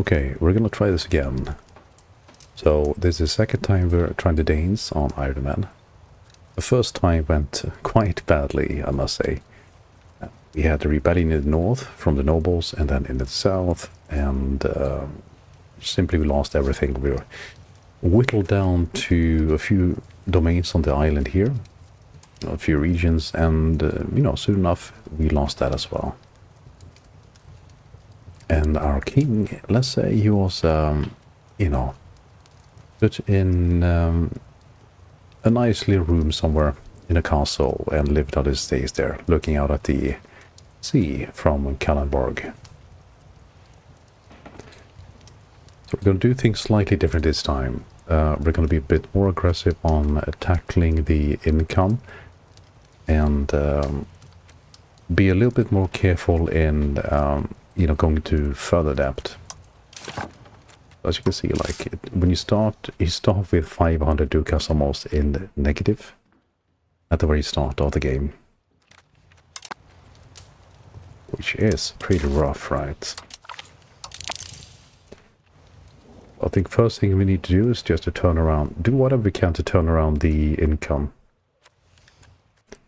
Okay, we're gonna try this again. So this is the second time we're trying the Danes on Ironman. The first time went quite badly, I must say. We had the rebellion in the north from the nobles, and then in the south, and simply we lost everything. We were whittled down to a few domains on the island here, a few regions, and soon enough we lost that as well. And our king, let's say he was, put in a nice little room somewhere in a castle and lived out his days there, looking out at the sea from Kalundborg. So we're going to do things slightly different this time. We're going to be a bit more aggressive on tackling the income and be a little bit more careful in, going to further depth. As you can see, like when you start with 500 ducats almost in the negative at the very start of the game, which is pretty rough, right? I think first thing we need to do is just to do whatever we can to turn around the income.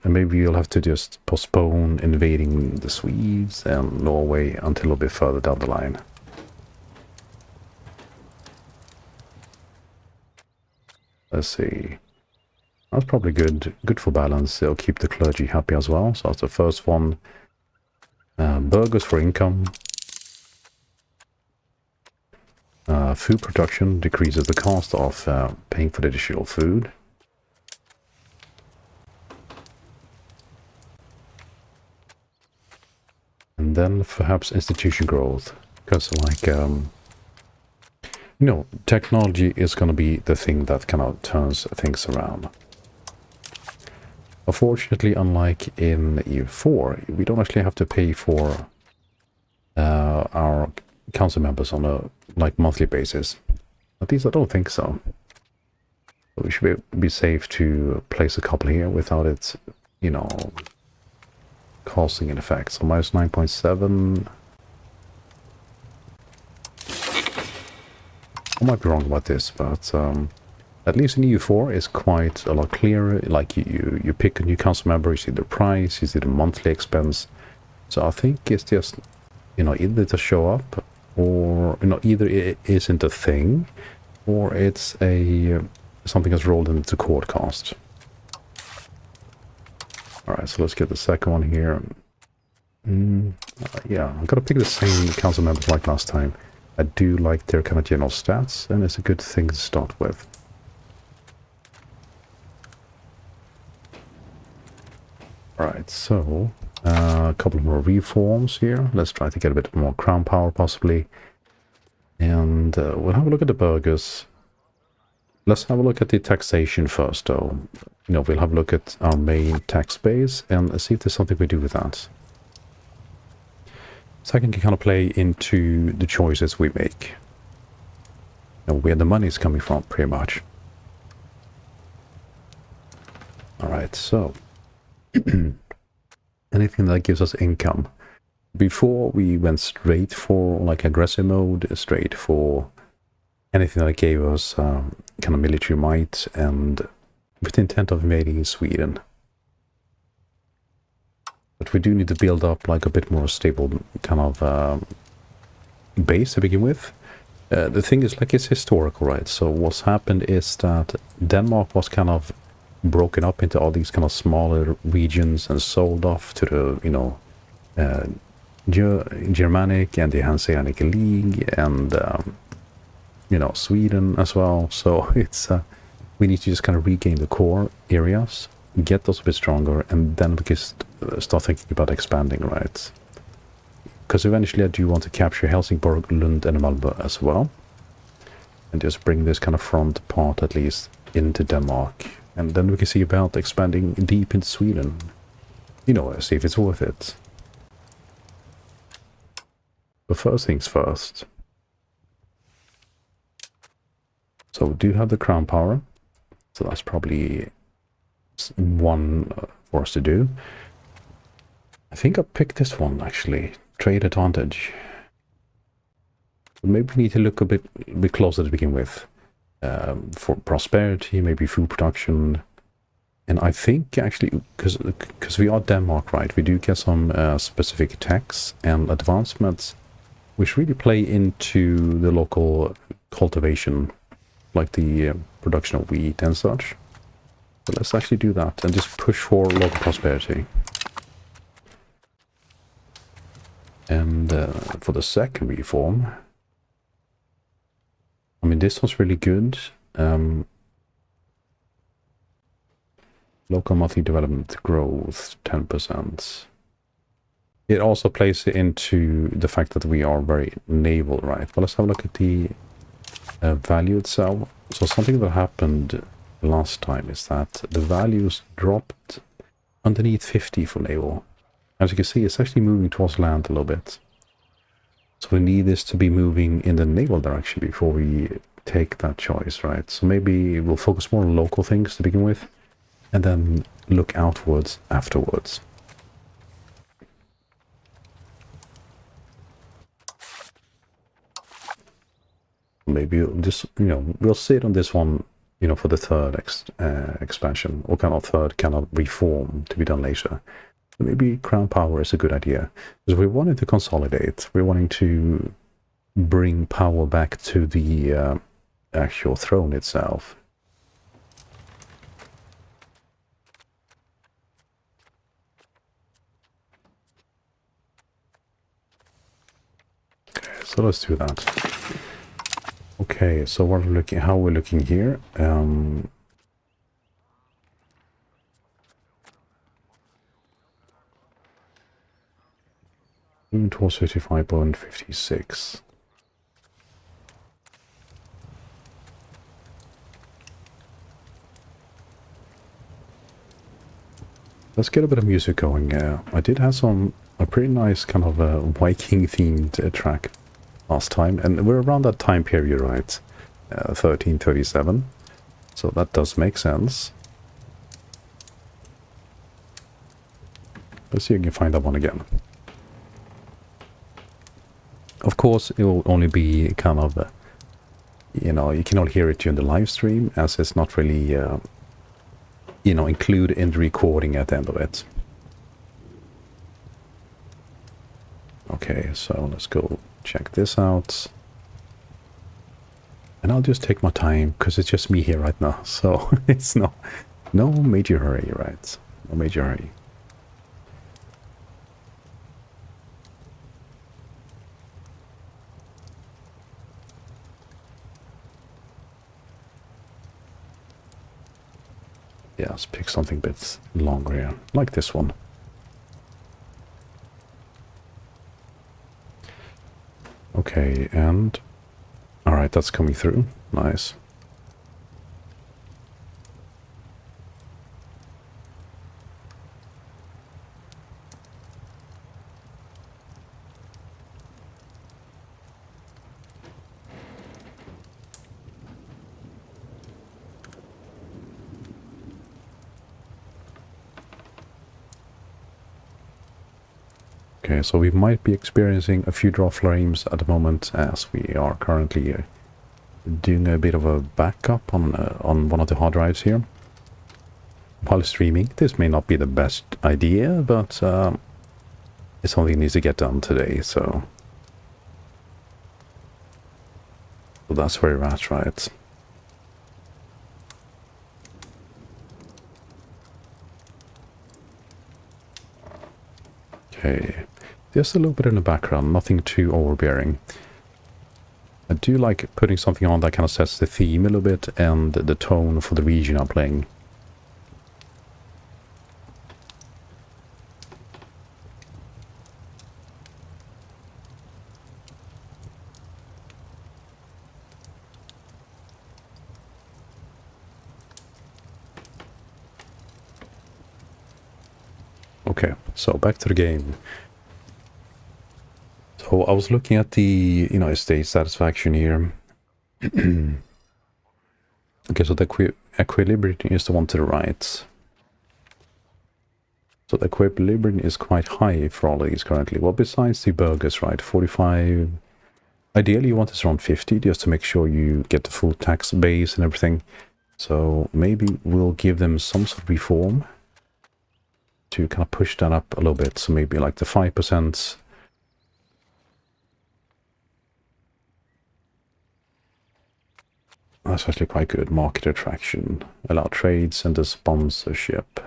And maybe you'll have to just postpone invading the Swedes and Norway until a bit further down the line. Let's see. That's probably good for balance. It'll keep the clergy happy as well. So that's the first one. Burgers for income. Food production decreases the cost of paying for the additional food. And then perhaps institution growth. Because technology is going to be the thing that kind of turns things around. Unfortunately, unlike in EU4, we don't actually have to pay for our council members on a monthly basis. At least I don't think so. So we should be safe to place a couple here without it, causing an effect. So minus 9.7. I might be wrong about this, but at least in EU4 it's quite a lot clearer. Like you pick a new council member, you see the price, you see the monthly expense. So I think it's just, either to show up, or either it isn't a thing, or it's something that's rolled into court cost. Alright, so let's get the second one here. Yeah, I'm gonna pick the same council members like last time. I do like their kind of general stats, and it's a good thing to start with. Alright, so a couple more reforms here. Let's try to get a bit more crown power, possibly. And we'll have a look at the burgers. Let's have a look at the taxation first, though. We'll have a look at our main tax base and see if there's something we do with that. Second can kind of play into the choices we make. Where the money is coming from, pretty much. Alright, so anything that gives us income. Before we went straight for aggressive mode, straight for anything that gave us kind of military might, and with the intent of invading Sweden. But we do need to build up a bit more stable kind of base to begin with. The thing is, it's historical, right? So what's happened is that Denmark was kind of broken up into all these kind of smaller regions and sold off to the, Germanic and the Hanseatic League and, Sweden as well. So it's, we need to just kind of regain the core areas, get those a bit stronger, and then we can start thinking about expanding, right? Because eventually I do want to capture Helsingborg, Lund, and Malmö as well. And just bring this kind of front part, at least, into Denmark. And then we can see about expanding deep into Sweden. See if it's worth it. But first things first. So we do have the crown power. So that's probably one for us to do. I think I picked this one, actually. Trade advantage. maybe we need to look a bit closer to begin with. For prosperity, maybe food production. And I think actually, because we are Denmark, right, we do get some specific tax and advancements which really play into the local cultivation, like the production of wheat and such. So let's actually do that and just push for local prosperity. And for the second reform, I mean, this was really good. Local monthly development growth, 10%. It also plays into the fact that we are very naval, right? But let's have a look at the value itself. So something that happened last time is that the values dropped underneath 50 for naval. As you can see, it's actually moving towards land a little bit. So we need this to be moving in the naval direction before we take that choice, right? So maybe we'll focus more on local things to begin with, and then look outwards afterwards. Maybe we'll just, we'll sit on this one, for the third expansion, or third reform to be done later. Maybe crown power is a good idea, because we're wanting to consolidate. We're wanting to bring power back to the actual throne itself. Okay, so let's do that. Okay, so how we're looking here. Moving towards 55.56. Let's get a bit of music going. I did have a pretty nice kind of Viking themed track last time, and we're around that time period, right? 1337. So that does make sense. Let's see if we can find that one again. Of course, it will only be kind of, you cannot hear it during the live stream, as it's not really, included in the recording at the end of it. Okay, so let's go check this out. And I'll just take my time, because it's just me here right now. So it's no major hurry, right? No major hurry. Yeah, let's pick something a bit longer here, like this one. Okay, and alright, that's coming through. Nice. Okay, so we might be experiencing a few draw flames at the moment, as we are currently doing a bit of a backup on one of the hard drives here while streaming. This may not be the best idea, but it's something that needs to get done today, so that's where we're at, right? Okay, just a little bit in the background, nothing too overbearing. I do like putting something on that kind of sets the theme a little bit and the tone for the region I'm playing. Okay, so back to the game. So I was looking at the, state satisfaction here. Okay, so the equilibrium is the one to the right. So the equilibrium is quite high for all of these currently. Well, besides the burgers, right? 45, Ideally, you want this around 50 just to make sure you get the full tax base and everything. So maybe we'll give them some sort of reform to kind of push that up a little bit. So maybe like the 5%. That's actually quite good. Market attraction. Allow trades and the sponsorship.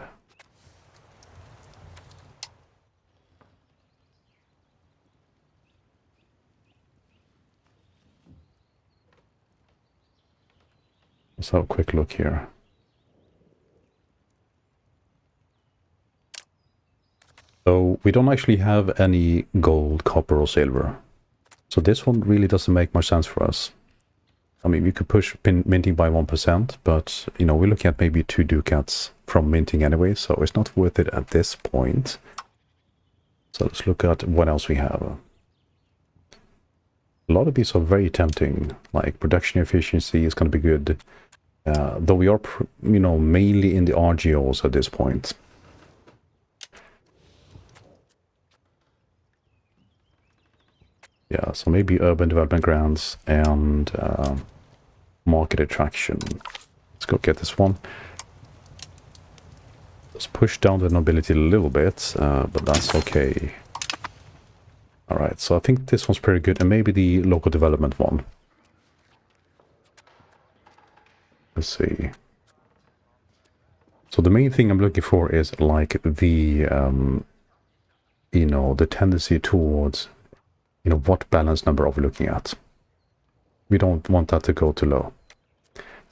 Let's have a quick look here. So we don't actually have any gold, copper, or silver. So this one really doesn't make much sense for us. I mean, we could push minting by 1%, but, you know, we're looking at maybe 2 ducats from minting anyway, so it's not worth it at this point. So let's look at what else we have. A lot of these are very tempting, like production efficiency is going to be good, though we are, you know, mainly in the RGOs at this point. Yeah, so maybe urban development grants and market attraction. Let's go get this one. Let's push down the nobility a little bit, but that's okay. Alright, so I think this one's pretty good, and maybe the local development one. Let's see. So the main thing I'm looking for is like the, you know, the tendency towards, you know, what balance number are we looking at? We don't want that to go too low.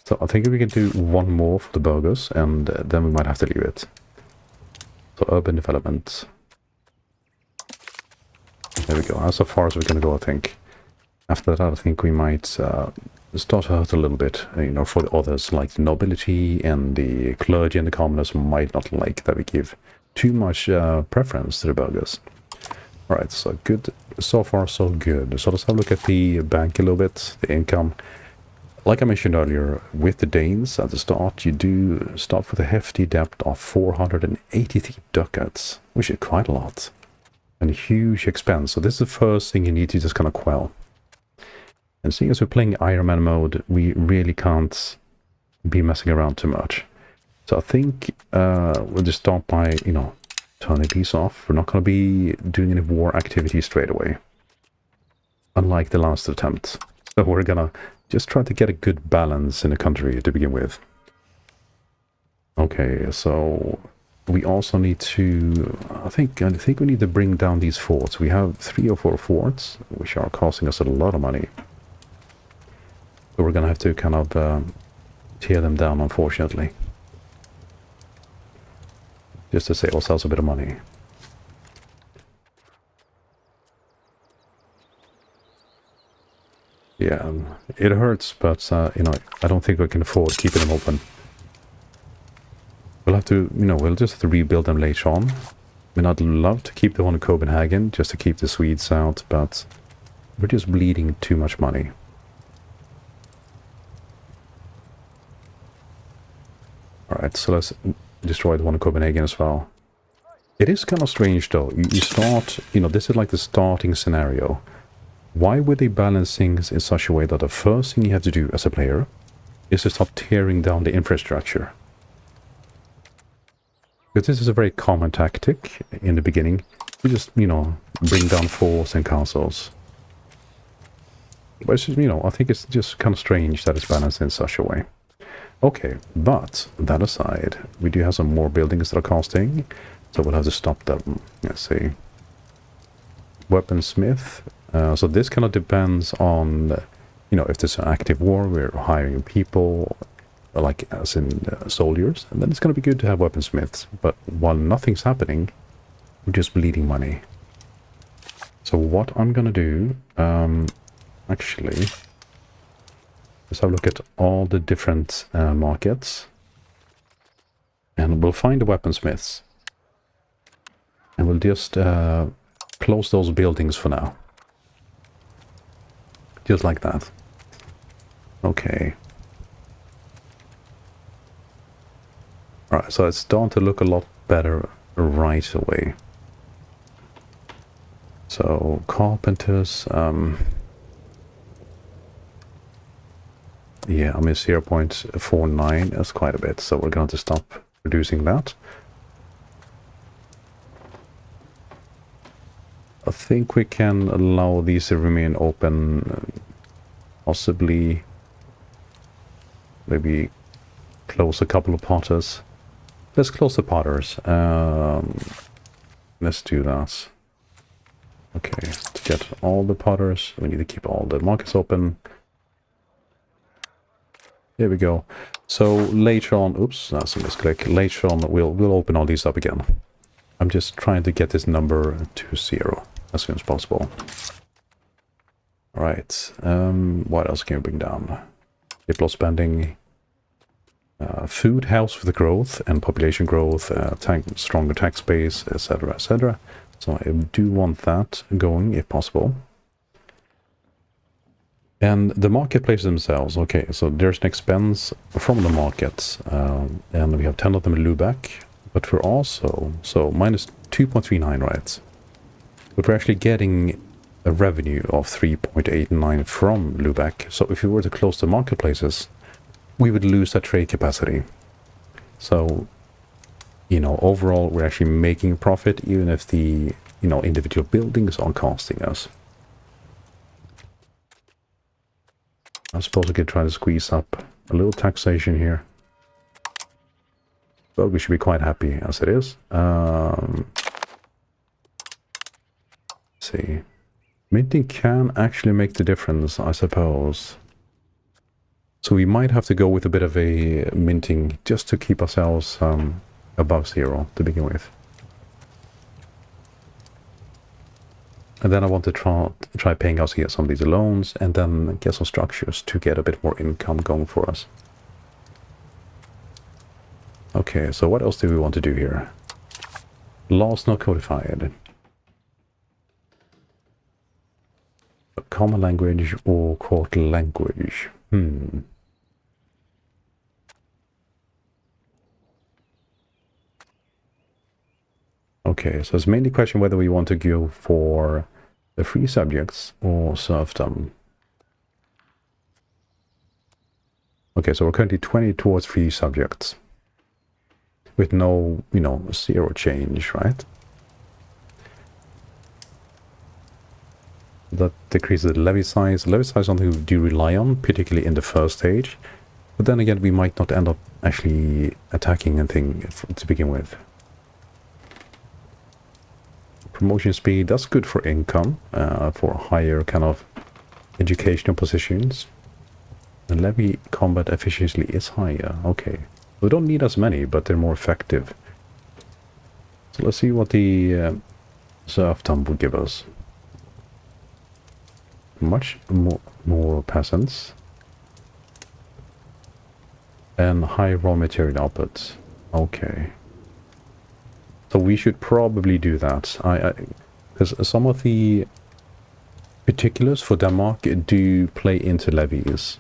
So I think we can do one more for the burgers, and then we might have to leave it. So urban development. There we go. That's as far as we're going to go, I think. After that, I think we might start to hurt a little bit, you know, for the others, like the nobility and the clergy and the commoners might not like that we give too much preference to the burgers. Alright, so good. So far, so good. So let's have a look at the bank a little bit, the income. Like I mentioned earlier, with the Danes at the start, you do start with a hefty debt of 483 ducats, which is quite a lot. And a huge expense. So this is the first thing you need to just kind of quell. And seeing as we're playing Ironman mode, we really can't be messing around too much. So I think we'll just start by, you know, turning these off. We're not going to be doing any war activity straight away. Unlike the last attempt. So we're going to just try to get a good balance in the country to begin with. Okay, so we also need to, I think we need to bring down these forts. We have 3 or 4 forts, which are costing us a lot of money. So we're going to have to kind of tear them down, unfortunately. Just to save ourselves a bit of money. Yeah, it hurts, but, you know, I don't think we can afford keeping them open. We'll have to, you know, we'll just have to rebuild them later on. I mean, I'd love to keep the one in Copenhagen, just to keep the Swedes out, but we're just bleeding too much money. Alright, so let's destroy the one in Copenhagen as well. It is kind of strange, though. You start, you know, this is like the starting scenario. Why would they balance things in such a way that the first thing you have to do as a player is to start tearing down the infrastructure? Because this is a very common tactic in the beginning. We just, you know, bring down forts and castles. But it's just, you know, I think it's just kind of strange that it's balanced in such a way. Okay, but that aside, we do have some more buildings that are costing, so we'll have to stop them. Let's see. Weaponsmith. So this kind of depends on, you know, if there's an active war, we're hiring people, like as in soldiers, and then it's going to be good to have weaponsmiths. But while nothing's happening, we're just bleeding money. So what I'm going to do, actually, let's have a look at all the different markets, and we'll find the weaponsmiths, and we'll just close those buildings for now. Just like that. Okay. Alright, so it's starting to look a lot better right away. So, carpenters, Yeah, I mean 0.49 is quite a bit, so we're going to stop reducing that. I think we can allow these to remain open, possibly maybe close a couple of potters. Let's close the potters. Let's do that. Okay, to get all the potters, we need to keep all the markets open. There we go. So later on, oops, that's a misclick. Later on, we'll open all these up again. I'm just trying to get this number to 0 as soon as possible. All right. What else can we bring down? People spending. Food helps with growth and population growth, stronger tax base, etc., etc. So I do want that going if possible. And the marketplaces themselves, okay, so there's an expense from the markets, and we have 10 of them in Lubeck, but we're also, so minus 2.39, right? But we're actually getting a revenue of 3.89 from Lubeck. So if we were to close the marketplaces, we would lose that trade capacity. So, you know, overall, we're actually making profit, even if the, you know, individual buildings are costing us. I suppose we could try to squeeze up a little taxation here. But we should be quite happy as it is. Let's see. Minting can actually make the difference, I suppose. So we might have to go with a bit of a minting just to keep ourselves above 0 to begin with. And then I want to try paying us here some of these loans and then get some structures to get a bit more income going for us. Okay, so what else do we want to do here? Laws not codified. A common language or court language? Okay, so it's mainly a question whether we want to go for the free subjects or serfdom. Okay, so we're currently 20 towards free subjects. With no, you know, 0 change, right? That decreases the levy size. Levy size is something we do rely on, particularly in the first stage. But then again, we might not end up actually attacking anything to begin with. Promotion speed, that's good for income, for higher kind of educational positions. And levy combat efficiency is higher. Okay. We don't need as many, but they're more effective. So let's see what the serfdom would give us. Much more peasants. And high raw material output. Okay. So we should probably do that. Because some of the particulars for Denmark do play into levies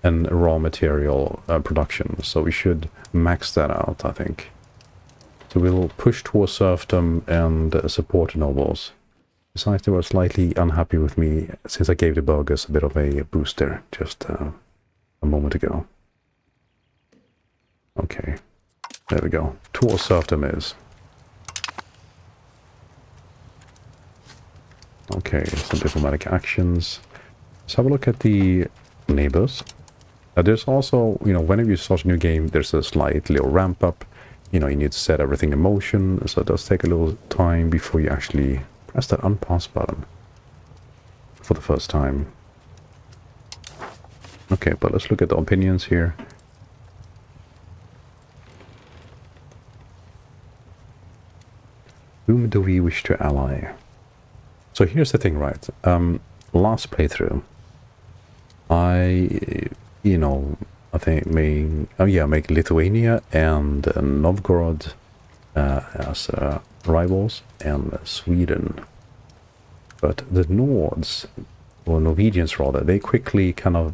and raw material production. So we should max that out, I think. So we'll push towards serfdom and support nobles. Besides, they were slightly unhappy with me since I gave the burghers a bit of a booster just a moment ago. Okay, there we go. Towards serfdom is. Okay, some diplomatic actions. Let's have a look at the neighbors. There's also, you know, whenever you start a new game, there's a slight little ramp up. You know, you need to set everything in motion, so it does take a little time before you actually press that unpause button for the first time. Okay, but let's look at the opinions here. Whom do we wish to ally? So here's the thing, right? Last playthrough, you know, I think make Lithuania and Novgorod as rivals, and Sweden. But the Nords, or Norwegians rather, they quickly kind of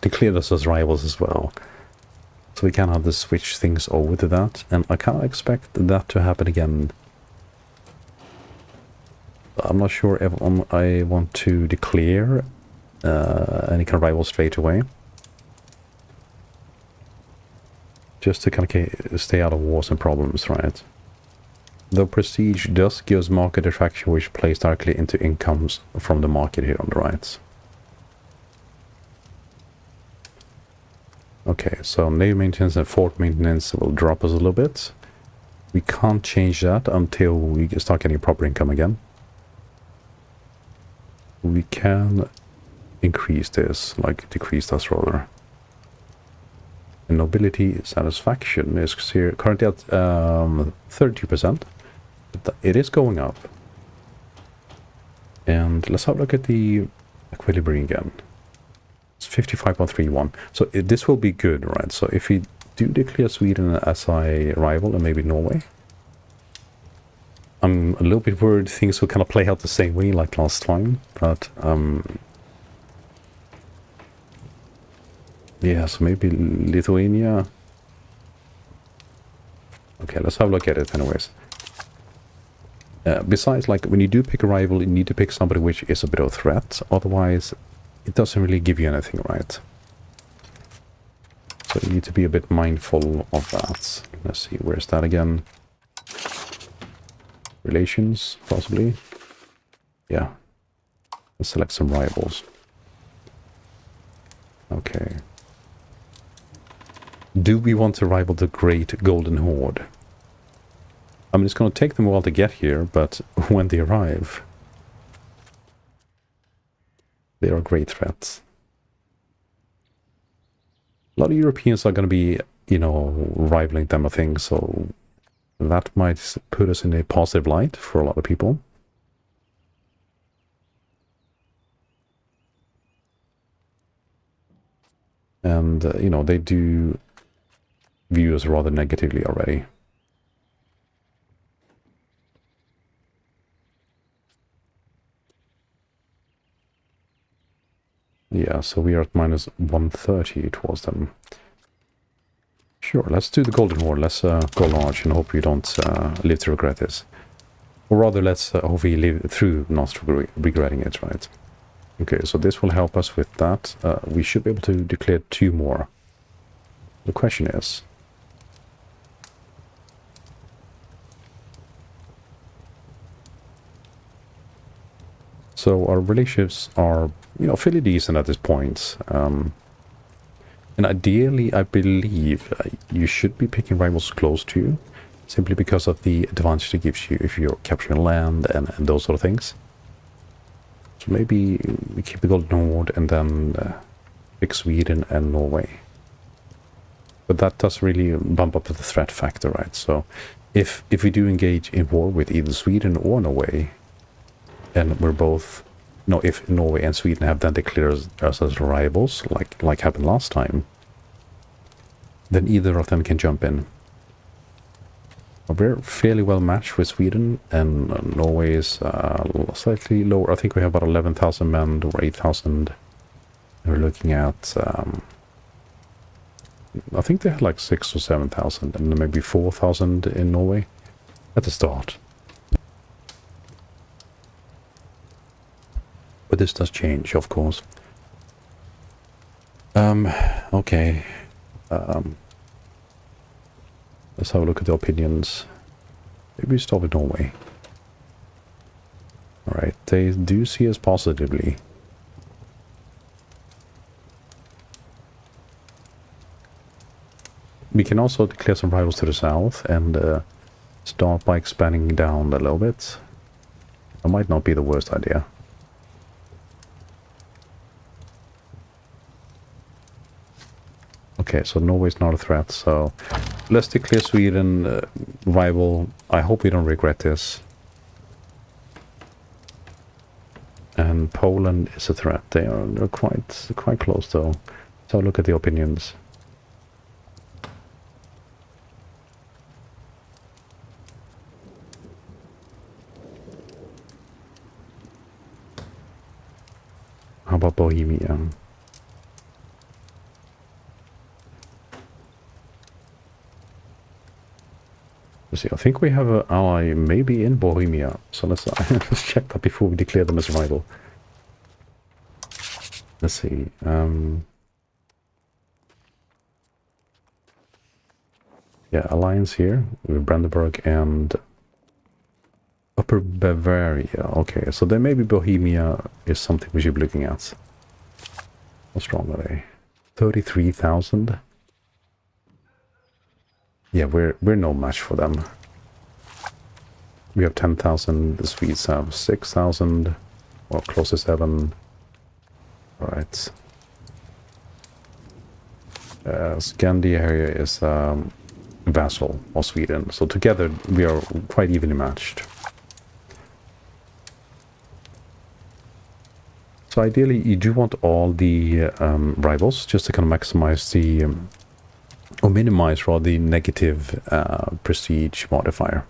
declared us as rivals as well. So we kind of have to switch things over to that, and I kind of expect that to happen again. I'm not sure if I want to declare any kind of rival straight away. just to kind of stay out of wars and problems, right? Though prestige does give market attraction, which plays directly into incomes from the market here on the right. Okay, so navy maintenance and fort maintenance will drop us a little bit. We can't change that until we start getting proper income again. We can increase this, like decrease this rather. And nobility satisfaction is here currently at 32%. But it is going up. And let's have a look at the equilibrium again. It's 55.31. So this will be good, right? So if we do declare Sweden as a rival and maybe Norway, I'm a little bit worried things will kind of play out the same way like last time, but yeah, so maybe Lithuania. Okay, let's have a look at it anyways. Besides, like, when you do pick a rival, you need to pick somebody which is a bit of a threat, otherwise it doesn't really give you anything, right? So you need to be a bit mindful of that. Let's see, where's that again? Relations, possibly. Yeah. Let's select some rivals. Okay. Do we want to rival the Great Golden Horde? I mean, it's going to take them a while to get here, but when they arrive, they are great threats. A lot of Europeans are going to be, you know, rivaling them, I think, so that might put us in a positive light for a lot of people. And, you know, they do view us rather negatively already. Yeah, so we are at minus 130 towards them. Sure, let's do the Golden Horde. Let's go large and hope we don't live to regret this. Or rather, let's hope we live through not regretting it, right? Okay, so this will help us with that. We should be able to declare 2 more. The question is... So our relationships are, you know, fairly decent at this point. And ideally, I believe you should be picking rivals close to you, simply because of the advantage it gives you if you're capturing land and those sort of things. So maybe we keep the Golden Horde and then pick Sweden and Norway. But that does really bump up the threat factor, right? So if we do engage in war with either Sweden or Norway, and we're both, no, if Norway and Sweden have then declared us as rivals, like happened last time, then either of them can jump in. We're fairly well matched with Sweden, and Norway is slightly lower. I think we have about 11,000 men or 8,000. We're looking at, I think they had like 6,000 or 7,000, and maybe 4,000 in Norway at the start. But this does change, of course. Okay. Let's have a look at the opinions. Maybe we start with Norway. Alright, they do see us positively. We can also declare some rivals to the south and start by expanding down a little bit. That might not be the worst idea. Okay, so Norway's not a threat, so let's declare Sweden rival. I hope we don't regret this. And Poland is a threat. They're quite close though. So look at the opinions. How about Bohemia? Let's see, I think we have an ally maybe in Bohemia, so let's check that before we declare them as rival. Let's see. Yeah, alliance here with Brandenburg and Upper Bavaria. Okay, so then maybe Bohemia is something we should be looking at. How strong are they? 33,000. Yeah, we're no match for them. We have 10,000. The Swedes have 6,000, or close to 7. All right. Scandi area is vassal of Sweden, so together we are quite evenly matched. So ideally, you do want all the rivals just to kind of maximize the, or minimize rather the negative prestige modifier.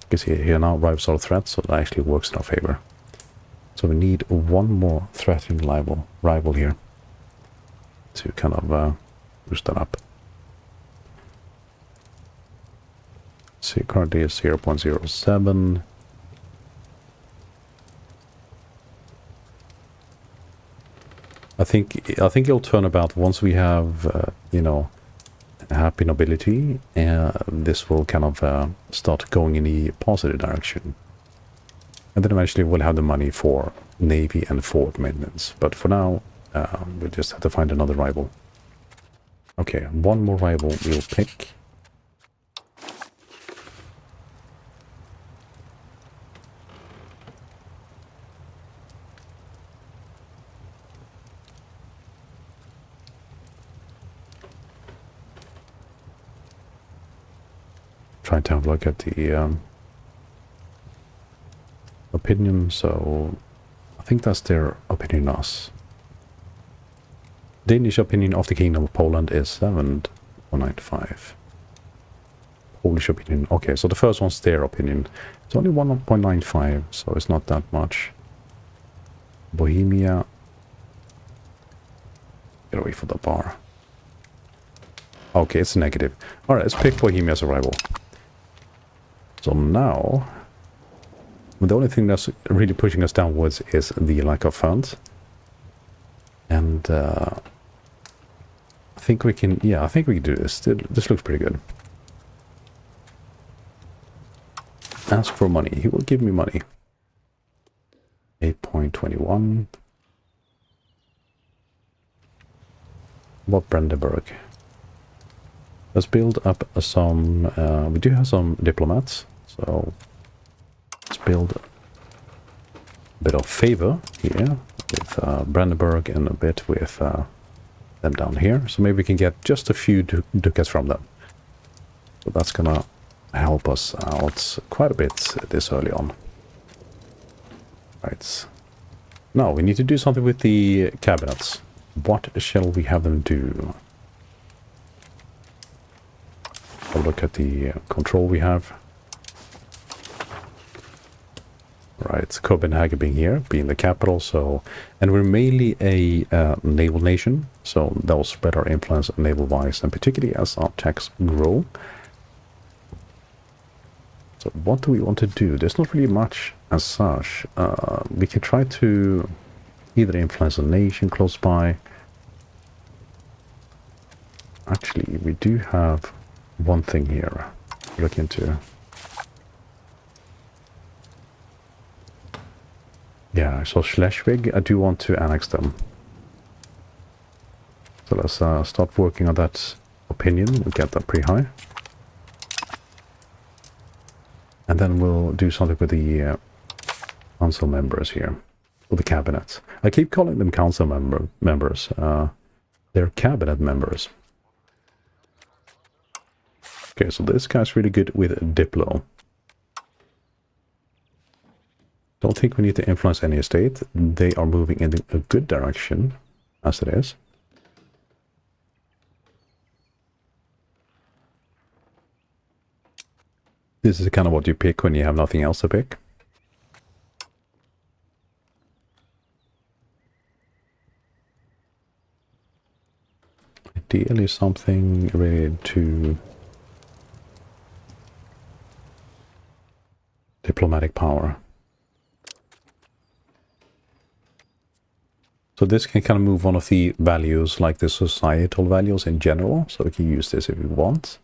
You can see here now rivals are threats, so that actually works in our favor. So we need one more threatening rival here to kind of boost that up. See, currently is 0.07. I think it'll turn about once we have, you know, happy nobility. This will kind of start going in the positive direction. And then eventually we'll have the money for navy and fort maintenance. But for now, we just have to find another rival. Okay, one more rival we'll pick. Trying to have a look at the opinion. So I think that's their opinion on us. Danish opinion of the Kingdom of Poland is 7.95. Polish opinion. Okay, so the first one's their opinion. It's only 1.95, so it's not that much. Bohemia. Get away from the bar. Okay, it's negative. Alright, let's pick Bohemia as a rival. So now, the only thing that's really pushing us downwards is the lack of funds. And I think we can, yeah, I think we can do this. This looks pretty good. Ask for money. He will give me money. 8.21. What Brandenburg? Let's build up some, we do have some diplomats, so let's build a bit of favor here with Brandenburg and a bit with them down here. So maybe we can get just a few ducats from them. So that's gonna help us out quite a bit this early on. Right. Now we need to do something with the cabinets. What shall we have them do? Have a look at the control we have. Right, Copenhagen being here, being the capital, so, and we're mainly a naval nation, so that will spread our influence naval-wise, and particularly as our tax grow. So what do we want to do? There's not really much as such. We can try to either influence a nation close by. Actually, we do have one thing here to look into. Yeah, so Schleswig, I do want to annex them. So let's start working on that opinion. We'll get that pretty high. And then we'll do something with the council members here. Or the cabinet. I keep calling them council members. They're cabinet members. Okay, so this guy's really good with Diplo. Don't think we need to influence any estate. They are moving in a good direction, as it is. This is kind of what you pick when you have nothing else to pick. Ideally something related to diplomatic power. So this can kind of move one of the values, like the societal values in general. So we can use this if we want.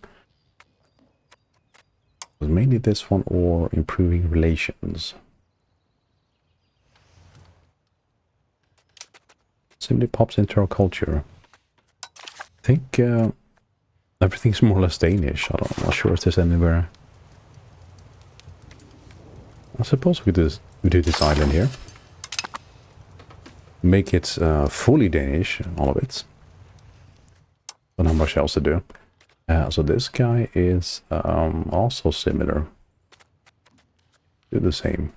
But mainly this one, or improving relations. Simply pops into our culture. I think everything's more or less Danish. I'm not sure if there's anywhere. I suppose we do this island here. Make it fully Danish, all of it. But not much else to do. So this guy is also similar. Do the same.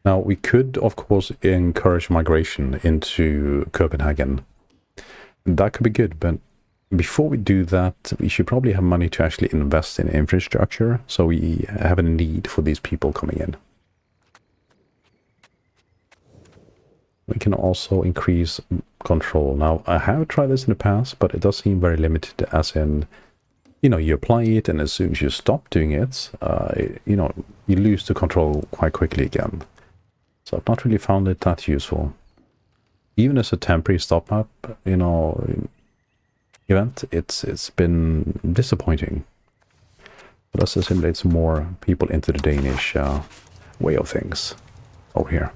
Now, we could, of course, encourage migration into Copenhagen. That could be good, but before we do that, we should probably have money to actually invest in infrastructure, so we have a need for these people coming in. We can also increase control. Now, I have tried this in the past, but it does seem very limited, as in, you know, you apply it, and as soon as you stop doing it, you know, you lose the control quite quickly again. So I've not really found it that useful. Even as a temporary stop map, you know, event, it's been disappointing. But let's assimilate more people into the Danish way of things over here.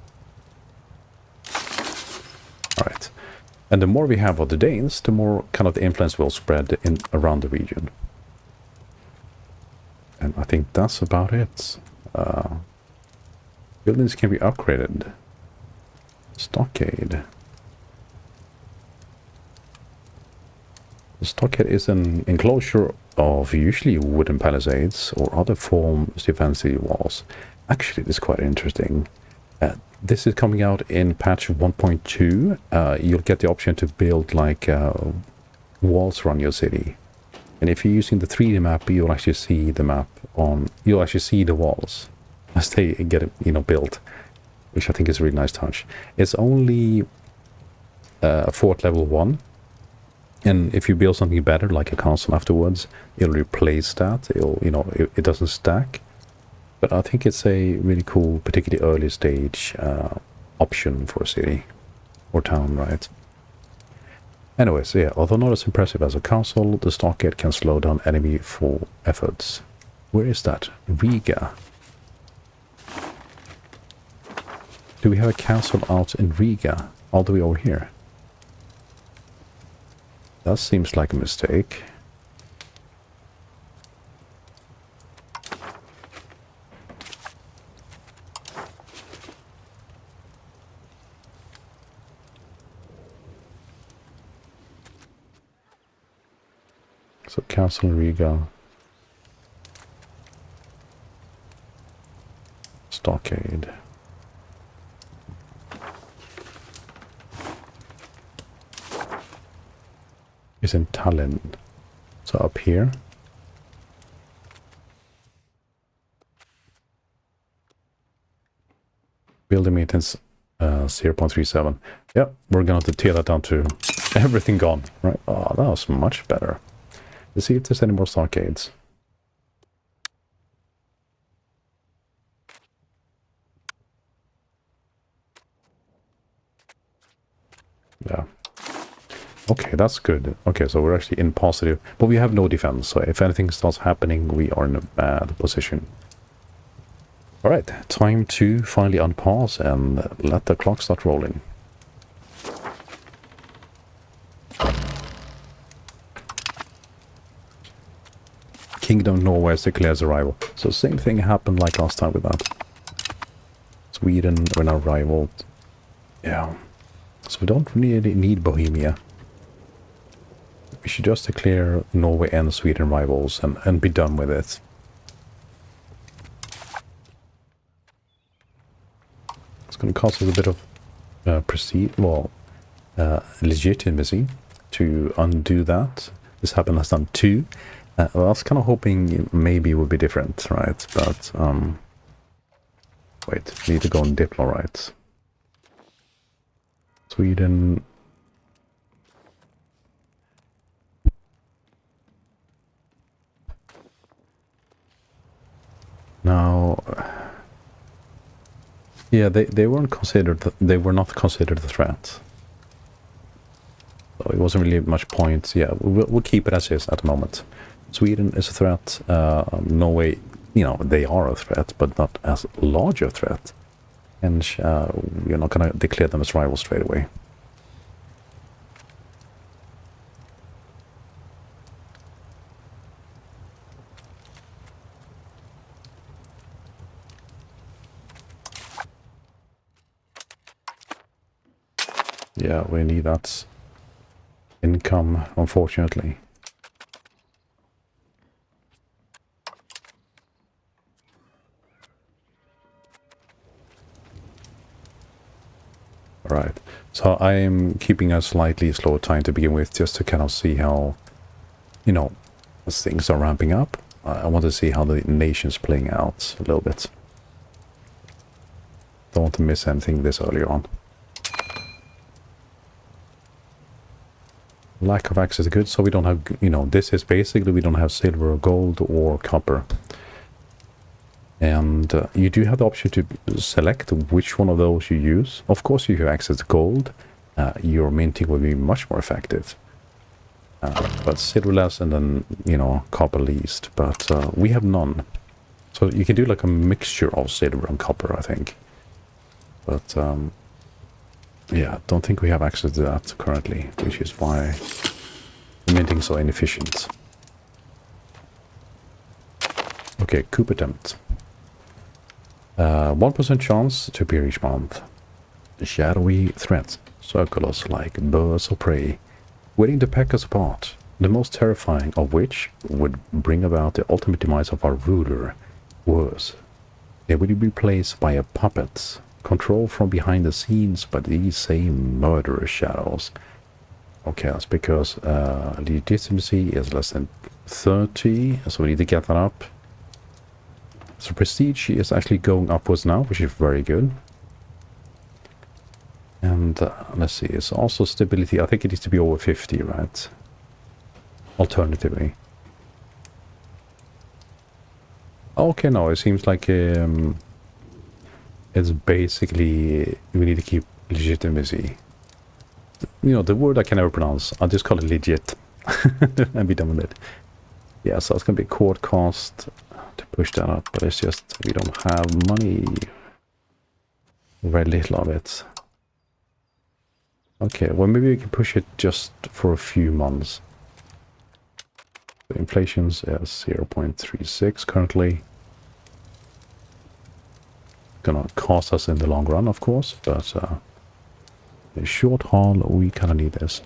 Alright. And the more we have of the Danes, the more kind of the influence will spread in around the region. And I think that's about it. Buildings can be upgraded. Stockade. The stockade is an enclosure of usually wooden palisades or other forms defensive walls. Actually, this is quite interesting. This is coming out in patch 1.2. You'll get the option to build like walls around your city. And if you're using the 3D map, you'll actually see the map on. You'll actually see the walls as they get, you know, built, which I think is a really nice touch. It's only fort level 1, and if you build something better, like a castle afterwards, it'll replace that. It'll, you know, it doesn't stack. But I think it's a really cool, particularly early stage option for a city or town, right? Anyways, yeah, although not as impressive as a castle, the stockade can slow down enemy for efforts. Where is that? Riga. Do we have a castle out in Riga, all the way over here? That seems like a mistake. So Castle Riga. Stockade. Is in Tallinn. So up here. Building maintenance 0.37. Yep, we're going to tear that down to everything gone, right? Oh, that was much better. Let's see if there's any more stockades. Yeah. Okay, that's good. Okay, so we're actually in positive, but we have no defense, so if anything starts happening, we are in a bad position. Alright, time to finally unpause and let the clock start rolling. Kingdom Norway declares arrival. So same thing happened like last time with that. Sweden, we're now rivaled. Yeah. So we don't really need Bohemia. We should just declare Norway and Sweden rivals and be done with it. It's going to cost us a bit of prestige, well, legitimacy to undo that. This happened last time too. Well, I was kind of hoping maybe it would be different, right? But, wait, we need to go on Diplo rights. Sweden. Now, yeah, they weren't considered. They were not considered a threat. So it wasn't really much point. Yeah, we'll keep it as is at the moment. Sweden is a threat. Norway, you know, they are a threat, but not as large a threat. And we're not going to declare them as rivals straight away. Yeah, we need that income, unfortunately. Alright, so I'm keeping a slightly slower time to begin with, just to kind of see how, you know, as things are ramping up. I want to see how the nation's playing out a little bit. Don't want to miss anything this early on. Lack of access to goods, so we don't have, you know, this is basically we don't have silver or gold or copper. And you do have the option to select which one of those you use. Of course, if you have access to gold, your minting will be much more effective. But silver less and then, you know, copper least. But we have none. So you can do like a mixture of silver and copper, I think. But yeah, don't think we have access to that currently, which is why the minting is so inefficient. Okay, coup attempt. 1% chance to appear each month. Shadowy threats circle us like birds of prey, waiting to peck us apart, the most terrifying of which would bring about the ultimate demise of our ruler. Worse, they would be replaced by a puppet, controlled from behind the scenes by these same murderous shadows. Okay, that's because legitimacy is less than 30, so we need to get that up. So prestige is actually going upwards now, which is very good. And let's see, it's also stability. I think it needs to be over 50, right? Alternatively. Okay, no, it seems like it's basically we need to keep legitimacy. You know, the word I can never pronounce. I'll just call it legit and be done with it. Yeah, so it's gonna be court cost to push that up, but it's just we don't have money. Very little of it. Okay, well maybe we can push it just for a few months. The inflation's at 0.36 currently. Gonna cost us in the long run, of course, but in short haul, we kind of need this.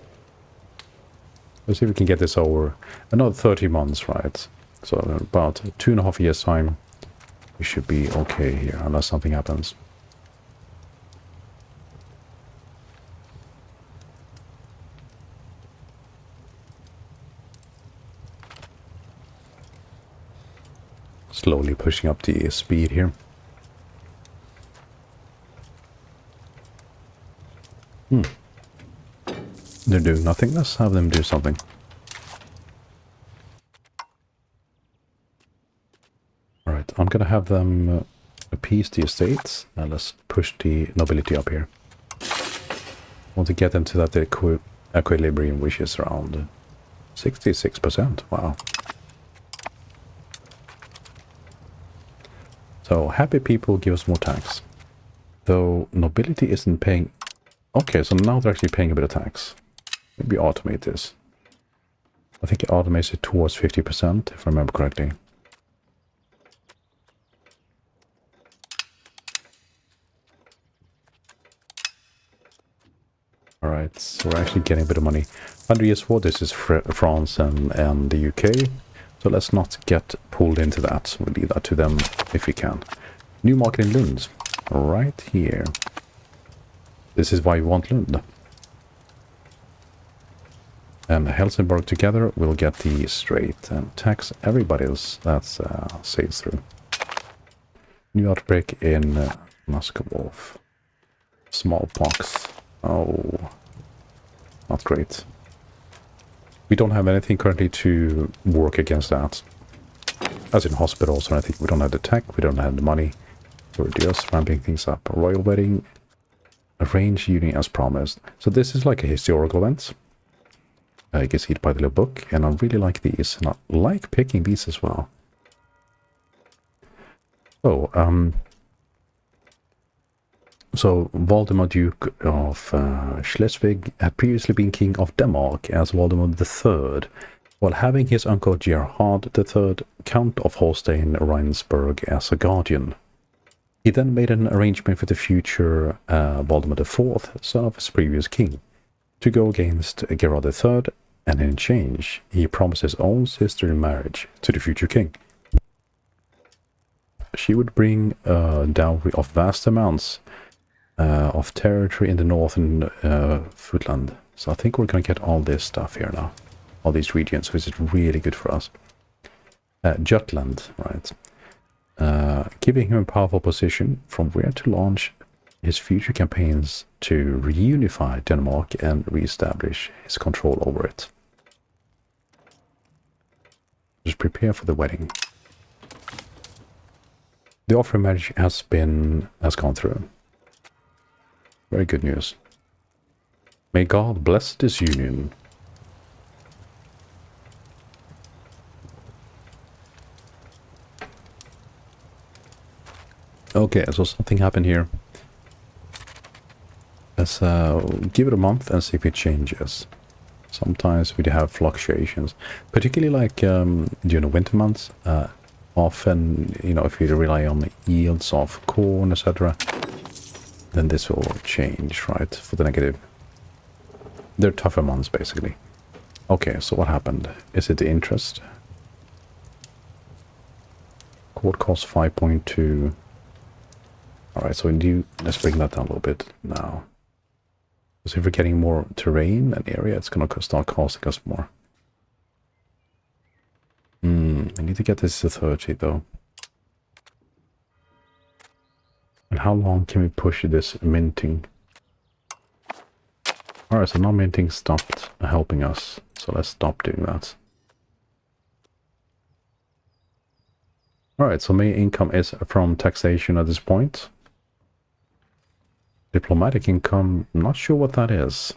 Let's see if we can get this over another 30 months, right? So about 2.5 years time, we should be okay here, unless something happens. Slowly pushing up the speed here. They're doing nothing. Let's have them do something. Alright, I'm gonna have them appease the estates. And let's push the nobility up here. Want to get into that equilibrium, which is around 66%. Wow. So happy people give us more tax. Though nobility isn't paying... Okay, so now they're actually paying a bit of tax. Maybe automate this. I think it automates it towards 50%, if I remember correctly. Alright, so we're actually getting a bit of money. 100 years for this is France and the UK. So let's not get pulled into that. We'll leave that to them if we can. New market in Lund. Right here. This is why we want Lund. And Helsingborg together will get the straight and tax everybody else that sails through. New outbreak in Muscovov. Smallpox. Oh, not great. We don't have anything currently to work against that. as in hospitals or anything. We don't have the tech, we don't have the money. We're just ramping things up. A royal wedding, arranged union as promised. So this is like a historical event. You can see it by the little book, and I really like these, and I like picking these as well. So Valdemar, Duke of Schleswig, had previously been king of Denmark as Valdemar III, while having his uncle Gerhard III, Count of Holstein-Reinsberg, as a guardian. He then made an arrangement with the future Valdemar IV, son of his previous king, to go against Gerhard III, and in exchange, he promised his own sister in marriage to the future king. She would bring a dowry of vast amounts of territory in the northern Jutland. So I think we're going to get all this stuff here now. All these regions, which is really good for us. Jutland, right. Giving him a powerful position from where to launch his future campaigns to reunify Denmark and reestablish his control over it. Just prepare for the wedding. The offer of marriage has gone through. Very good news. May God bless this union. Okay, so something happened here. Let's give it a month and see if it changes. Sometimes we have fluctuations, particularly like during the winter months. Often, you know, if you rely on the yields of corn, etc., then this will change, right, for the negative. They're tougher months, basically. Okay, so what happened? Is it the interest? Court cost 5.2. Alright, so let's bring that down a little bit now. Because if we're getting more terrain and area, it's going to start costing us more. I need to get this to 30 though. And how long can we push this minting? Alright, so now minting stopped helping us. So let's stop doing that. Alright, so main income is from taxation at this point. Diplomatic income, not sure what that is.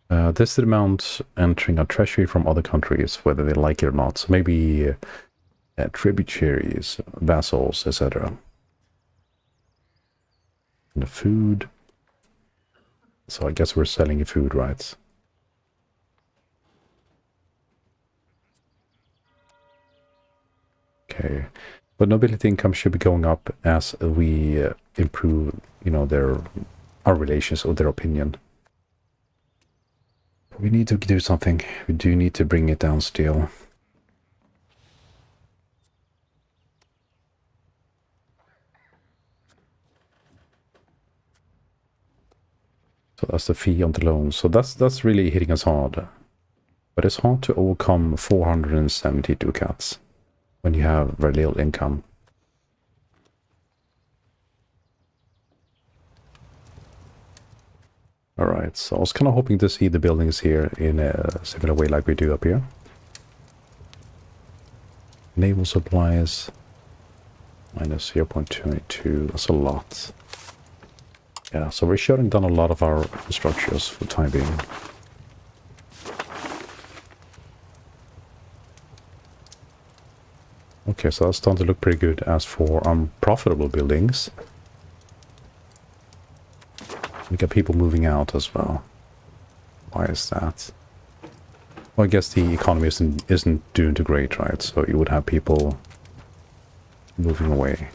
This is the amount entering a treasury from other countries, whether they like it or not. So maybe tributaries, vassals, etc. And the food. So I guess we're selling food, right? Okay. But nobility income should be going up as we improve, you know, our relations or their opinion. We need to do something. We do need to bring it down still. So that's the fee on the loan. So that's really hitting us hard. But it's hard to overcome 470 ducats when you have very little income. Alright, so I was kind of hoping to see the buildings here in a similar way like we do up here. Naval supplies, minus 0.22, that's a lot. Yeah, so we're shutting down a lot of our structures for the time being. Okay, so that's starting to look pretty good. As for unprofitable buildings, we got people moving out as well. Why is that? Well, I guess the economy isn't doing too great, right? So you would have people moving away.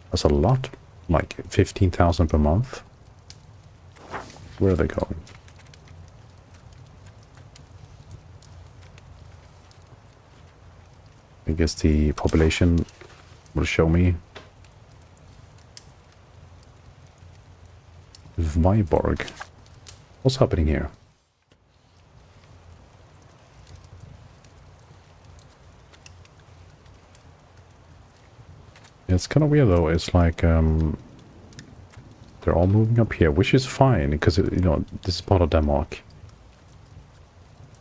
That's a lot, like 15,000 per month. Where are they going? I guess the population will show me. Viborg. What's happening here? It's kind of weird though. It's like they're all moving up here, which is fine because you know this is part of Denmark.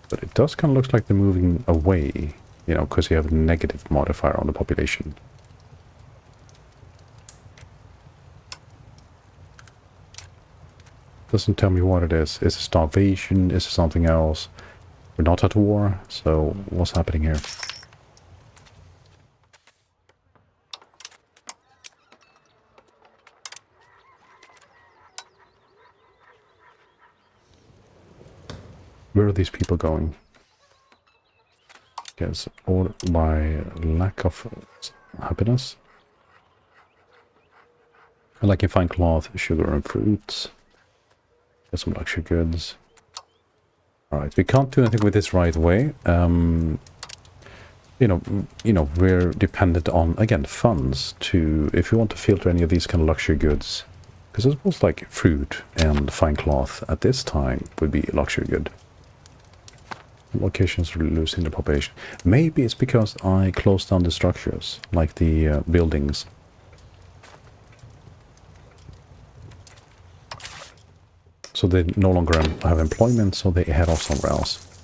But it does kind of look like they're moving away. you know, because you have a negative modifier on the population. Doesn't tell me what it is. Is it starvation? Is it something else? We're not at war, so what's happening here? Where are these people going? Yes, or by lack of happiness. I like fine cloth, sugar and fruits. Get some luxury goods. Alright, we can't do anything with this right away. You know, we're dependent on, again, funds to, if you want to filter any of these kind of luxury goods, because I suppose like fruit and fine cloth at this time would be a luxury good. Locations are losing the population. Maybe it's because I closed down the structures, like the buildings. So they no longer have employment, so they head off somewhere else.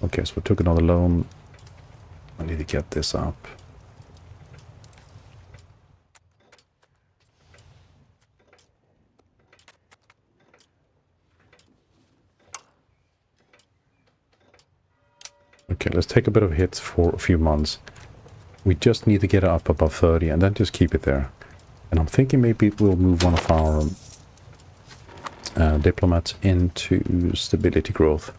Okay, so we took another loan. I need to get this up. Okay, let's take a bit of hits for a few months. We just need to get it up above 30 and then just keep it there. And I'm thinking maybe we'll move one of our diplomats into stability growth.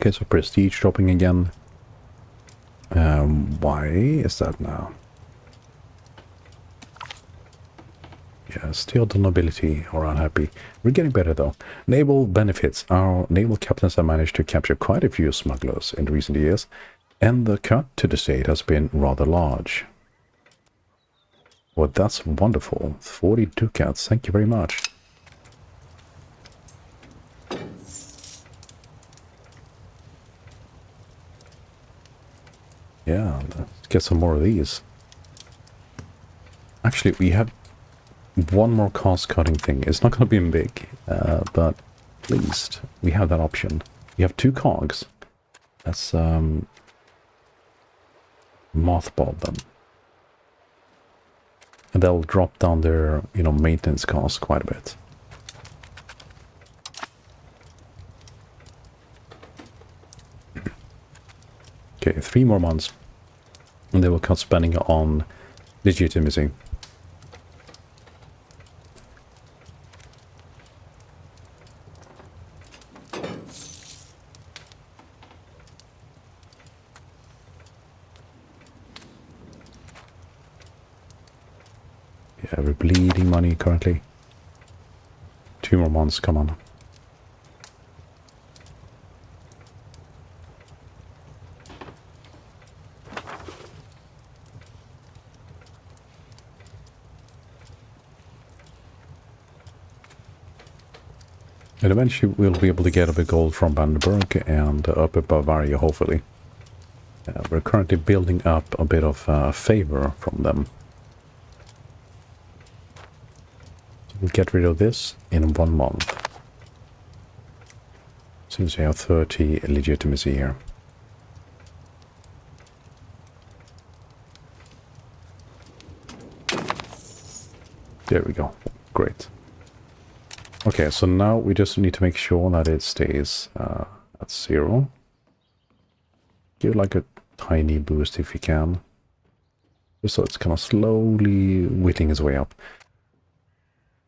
Okay, so prestige dropping again. Why is that now? Yeah, still the nobility are unhappy. We're getting better though. Naval benefits. Our naval captains have managed to capture quite a few smugglers in recent years, and the cut to the state has been rather large. Well, that's wonderful. 40 ducats, thank you very much. Yeah, let's get some more of these. Actually, we have one more cost-cutting thing. It's not going to be big, but at least we have that option. We have 2 cogs. Let's mothball them. And they'll drop down their, you know, maintenance costs quite a bit. Okay, 3 more months. And they will cut spending on legitimacy. Yeah, we're bleeding money currently. 2 more months, come on. And eventually we'll be able to get a bit gold from Brandenburg and up in Bavaria, hopefully. We're currently building up a bit of favor from them. So we'll get rid of this in 1 month. Since we have 30 legitimacy here. There we go. Great. Okay, so now we just need to make sure that it stays at 0. Give it like a tiny boost if you can. Just so it's kind of slowly whittling its way up.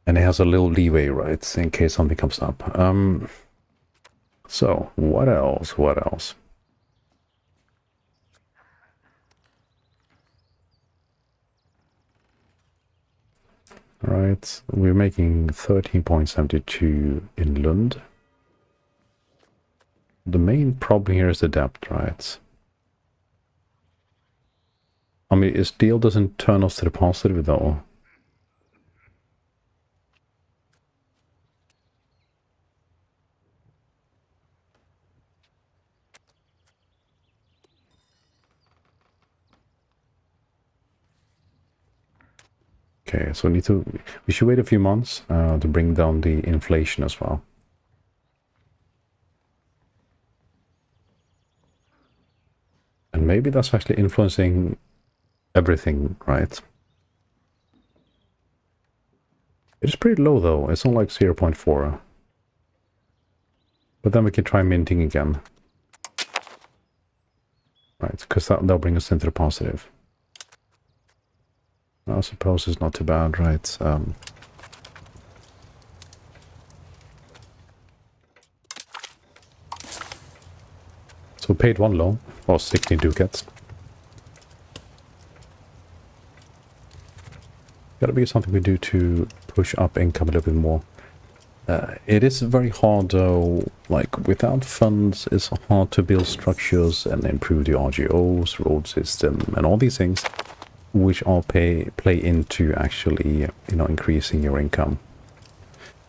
And it has a little leeway, right, in case something comes up. So, what else? What else? Right, we're making 13.72 in Lund. The main problem here is the debt, right? I mean, it still doesn't turn us to the positive though. Okay, so we should wait a few months to bring down the inflation as well. And maybe that's actually influencing everything, right? It's pretty low though, it's only like 0.4. But then we can try minting again. Right, because that'll bring us into the positive. I suppose it's not too bad, right? So we paid one loan, or 16 ducats. Gotta be something we do to push up income a little bit more. It is very hard though, like without funds it's hard to build structures and improve the RGOs, road system and all these things which all play into actually, you know, increasing your income.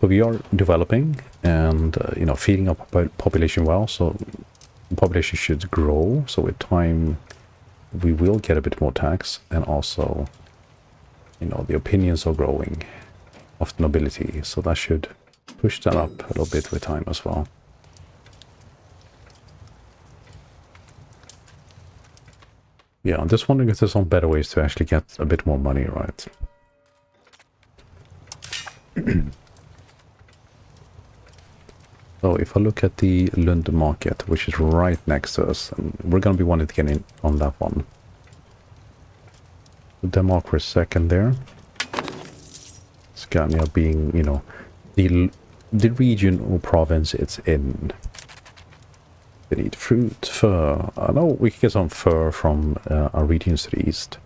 But we are developing and, you know, feeding up population well, so the population should grow, so with time we will get a bit more tax, and also, you know, the opinions are growing of the nobility, so that should push that up a little bit with time as well. Yeah, I'm just wondering if there's some better ways to actually get a bit more money, right? So if I look at the Lund market, which is right next to us, and we're going to be wanting to get in on that one. Denmark for a second there. Scania being, you know, the region or province it's in. We need fruit, fur. I know we can get some fur from our regions to the east,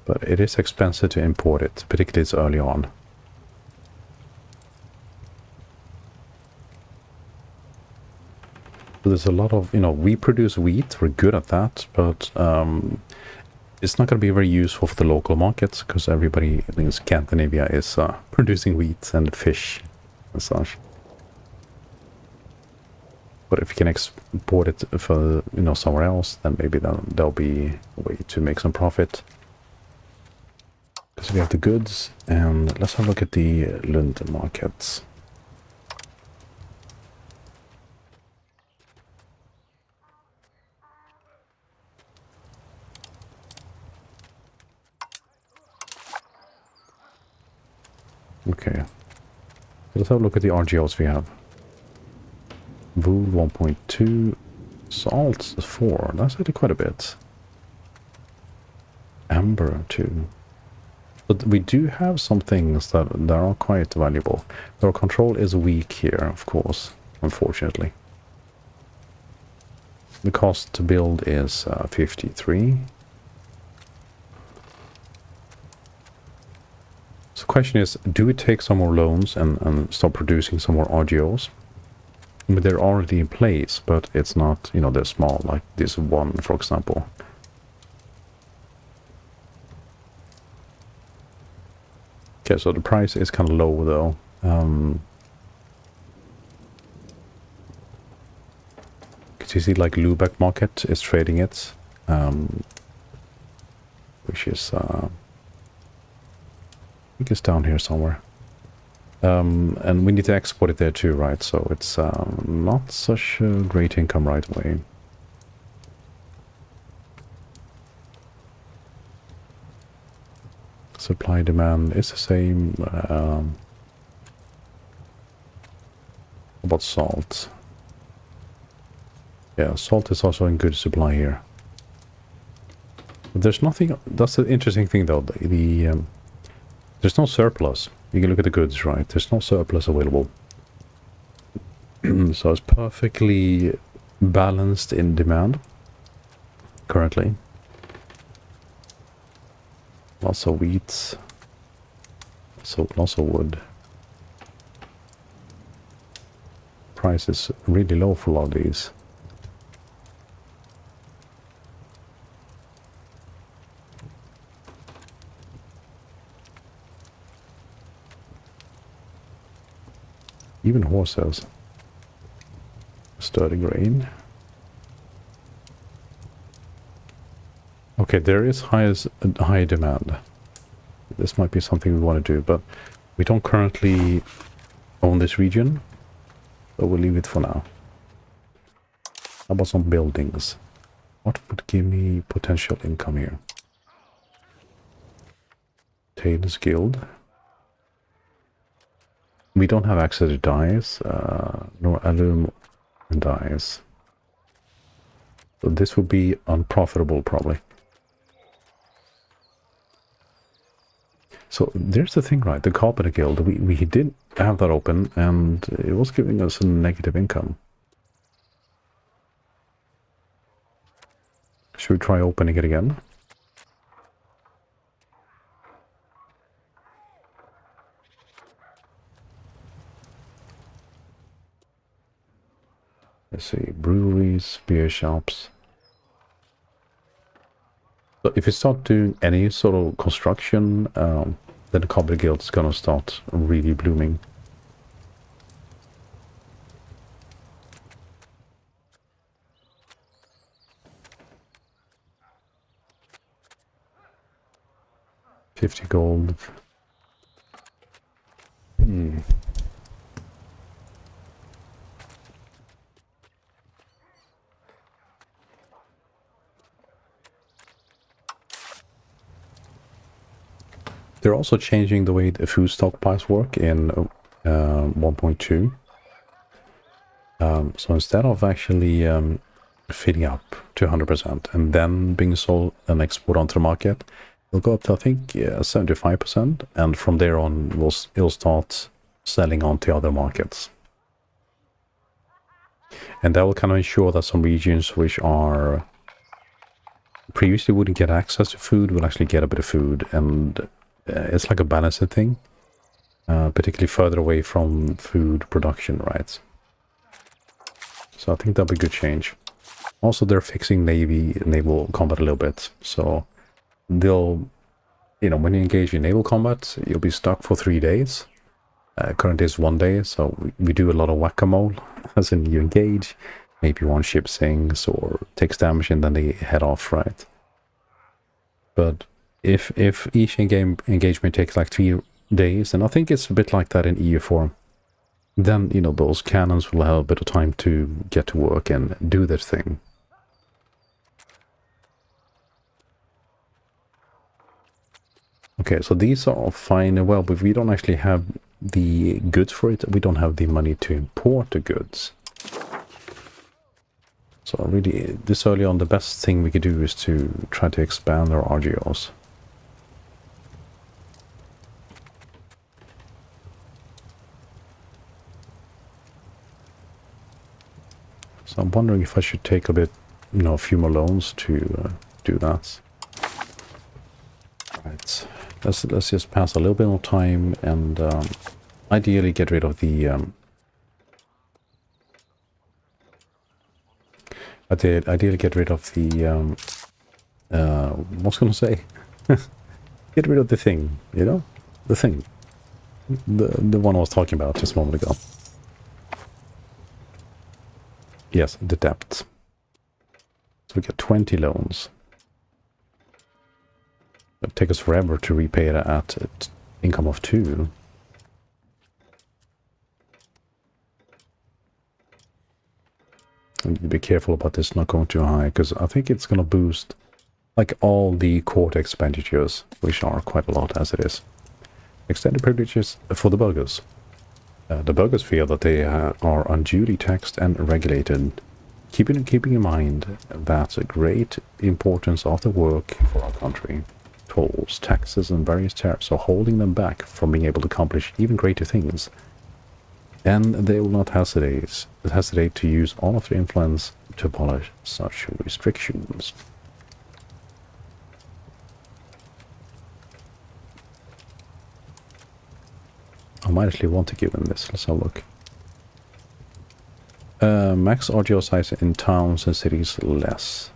but it is expensive to import it, particularly it's early on. So there's a lot of, you know, we produce wheat, we're good at that, but it's not going to be very useful for the local markets because everybody in Scandinavia is producing wheat and fish and such. But if you can export it for, you know, somewhere else, then maybe there'll be a way to make some profit. Because we have the goods, and let's have a look at the Lund markets. Okay. Let's have a look at the RGOs we have. Wool 1.2, salt 4, that's actually quite a bit. Amber 2. But we do have some things that are quite valuable. Our control is weak here, of course, unfortunately. The cost to build is 53. So the question is, do we take some more loans and start producing some more RGOs? I mean, they're already in place, but it's not, you know, they're small, like this one, for example. Okay, so the price is kind of low, though. You see, like, Lubeck market is trading it, which is, I think it's down here somewhere. And we need to export it there too, right? So it's not such a great income right away. Supply demand is the same. About salt. Yeah, salt is also in good supply here. But there's nothing. That's the interesting thing, though. There's no surplus. You can look at the goods, right? There's no surplus available. So it's perfectly balanced in demand currently. Lots of wheat. So lots of wood. Price is really low for a lot of these. Even horses. Sturdy grain. Okay, there is high demand. this might be something we want to do, but we don't currently own this region, so we'll leave it for now. How about some buildings? What would give me potential income here? Tailors Guild. We don't have access to dyes, nor alum and dyes. So this would be unprofitable, probably. So there's the thing, right? The Carpenter Guild, we did have that open, and it was giving us a negative income. Should we try opening it again? Let's see, breweries, beer shops. So if you start doing any sort of construction, then the Carpenter Guild is gonna start really blooming. $50 gold. They're also changing the way the food stockpiles work in 1.2. So instead of actually filling up to 100% and then being sold and exported onto the market, it'll go up to, I think, 75%, and from there on it'll start selling onto other markets. And that will kind of ensure that some regions which are previously wouldn't get access to food will actually get a bit of food, and it's like a balancing thing, particularly further away from food production, right? So I think that'll be a good change. Also, they're fixing naval combat a little bit, so they'll, when you engage in naval combat, you'll be stuck for 3 days. Currently it's 1 day, so we do a lot of whack-a-mole, as in you engage, maybe one ship sinks or takes damage and then they head off, right? But if each engagement takes like 3 days, and I think it's a bit like that in EU form, then, those cannons will have a bit of time to get to work and do their thing. Okay, so these are all fine and well, but we don't actually have the goods for it. We don't have the money to import the goods. So really, this early on, the best thing we could do is to try to expand our RGOs. So I'm wondering if I should take a few more loans to do that. Right, let's just pass a little bit more time and ideally get rid of the ideally get rid of the what's gonna say? Get rid of the thing, the thing, the one I was talking about just a moment ago. Yes, the debt. So we get 20 loans. It'll take us forever to repay it at income of 2. And be careful about this not going too high, because I think it's going to boost like all the court expenditures, which are quite a lot as it is. Extended privileges for the burghers. The burghers feel that they are unduly taxed and regulated. Keeping in mind that great importance of the work for our country, tolls, taxes, and various tariffs are holding them back from being able to accomplish even greater things. And they will not hesitate to use all of their influence to abolish such restrictions. I might actually want to give them this. Let's have a look. Max RGO size in towns and cities less.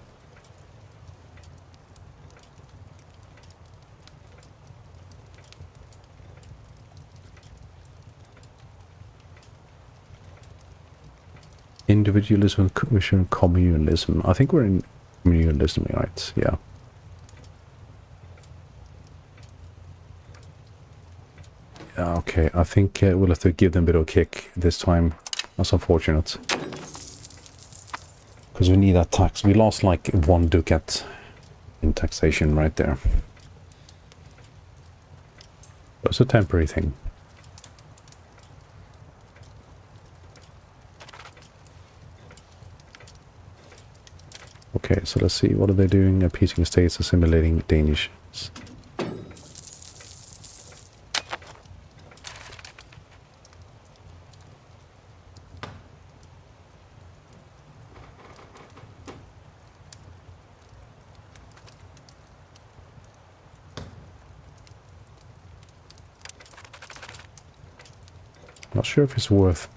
Individualism, communalism. I think we're in communalism, right? Yeah. Okay, I think we'll have to give them a bit of a kick this time. That's unfortunate. Because we need that tax. We lost like 1 ducat in taxation right there. It's a temporary thing. Okay, so let's see. What are they doing? Appeasing states, assimilating Danish. Not sure if it's worth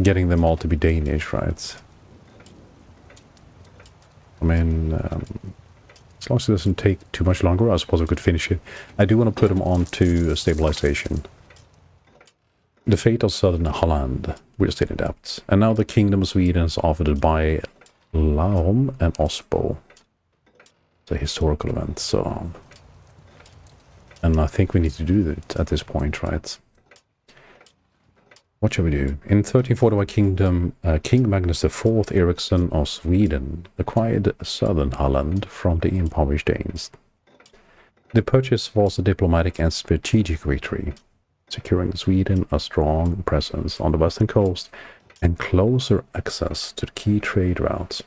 getting them all to be Danish, right? I mean, as long as it doesn't take too much longer, I suppose I could finish it. I do want to put them on to stabilization. The fate of southern Holland, we're still in doubt. And now the Kingdom of Sweden is offered by Laum and Osbo. It's a historical event, so... And I think we need to do it at this point, right? What shall we do? In 1341 Kingdom, King Magnus IV Eriksson of Sweden acquired southern Holland from the impoverished Danes. The purchase was a diplomatic and strategic victory, securing Sweden a strong presence on the western coast and closer access to the key trade routes,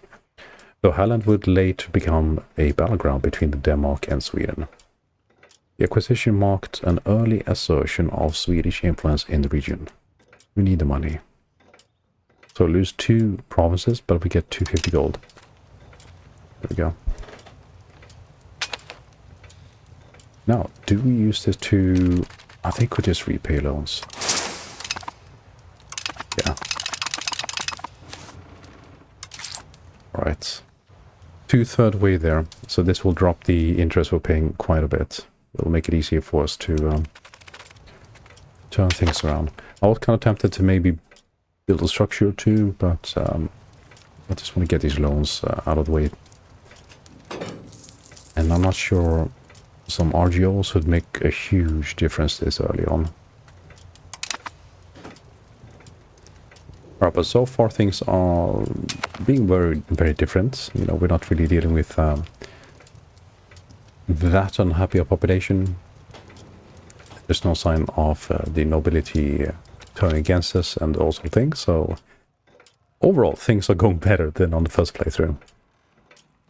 though Holland would later become a battleground between Denmark and Sweden. The acquisition marked an early assertion of Swedish influence in the region. We need the money. So lose 2 provinces, but we get 250 gold. There we go. Now, do we use this to... I think we just repay loans. Yeah. Right. 2/3 way there. So this will drop the interest we're paying quite a bit. It'll make it easier for us to turn things around. I was kind of tempted to maybe build a structure too, but I just want to get these loans out of the way. And I'm not sure some RGOs would make a huge difference this early on. Alright, but so far things are being very, very different. You know, we're not really dealing with that unhappy population. There's no sign of the nobility turning against us and all sorts of things, so overall things are going better than on the first playthrough.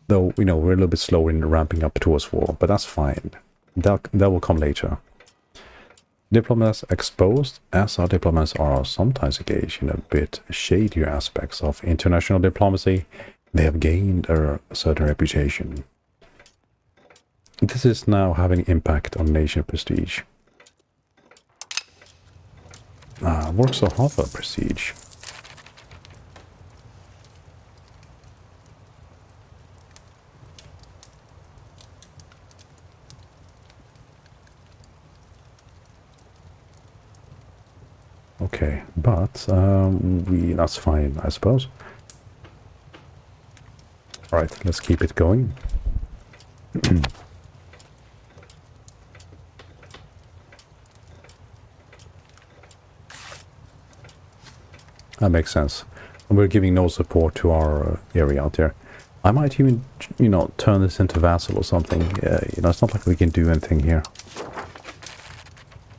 Though, you know, we're a little bit slower in ramping up towards war, but that's fine. That will come later. Diplomats exposed, as our diplomats are sometimes engaged in a bit shadier aspects of international diplomacy, they have gained a certain reputation. This is now having impact on nation prestige. Works of Harvard prestige. Okay, but that's fine, I suppose. Alright, let's keep it going. That makes sense. And we're giving no support to our area out there. I might even, you know, turn this into vassal or something. You know, it's not like we can do anything here.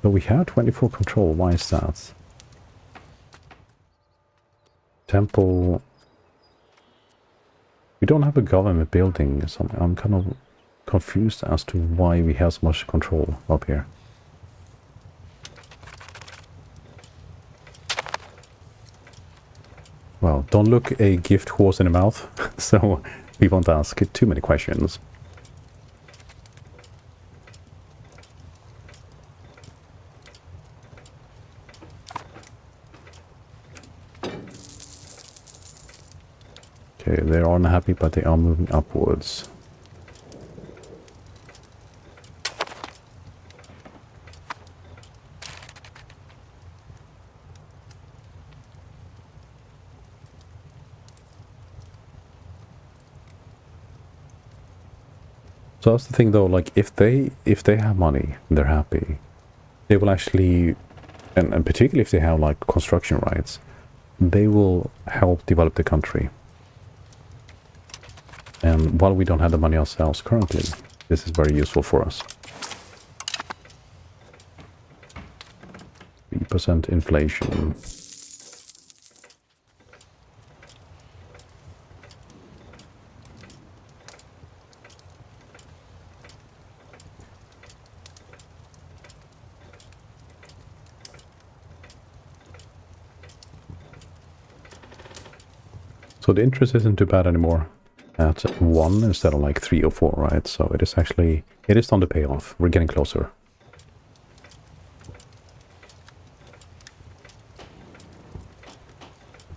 But we have 24 control. Why is that? Temple. We don't have a government building. So I'm kind of confused as to why we have so much control up here. Well, don't look a gift horse in the mouth, so we won't ask too many questions. Okay, they are unhappy, but they are moving upwards. So that's the thing though, like if they have money and they're happy, they will actually, and particularly if they have like construction rights, they will help develop the country. And while we don't have the money ourselves currently, this is very useful for us. 3% inflation. So the interest isn't too bad anymore at 1 instead of like 3 or 4, right? So it is actually, it is on the payoff. We're getting closer.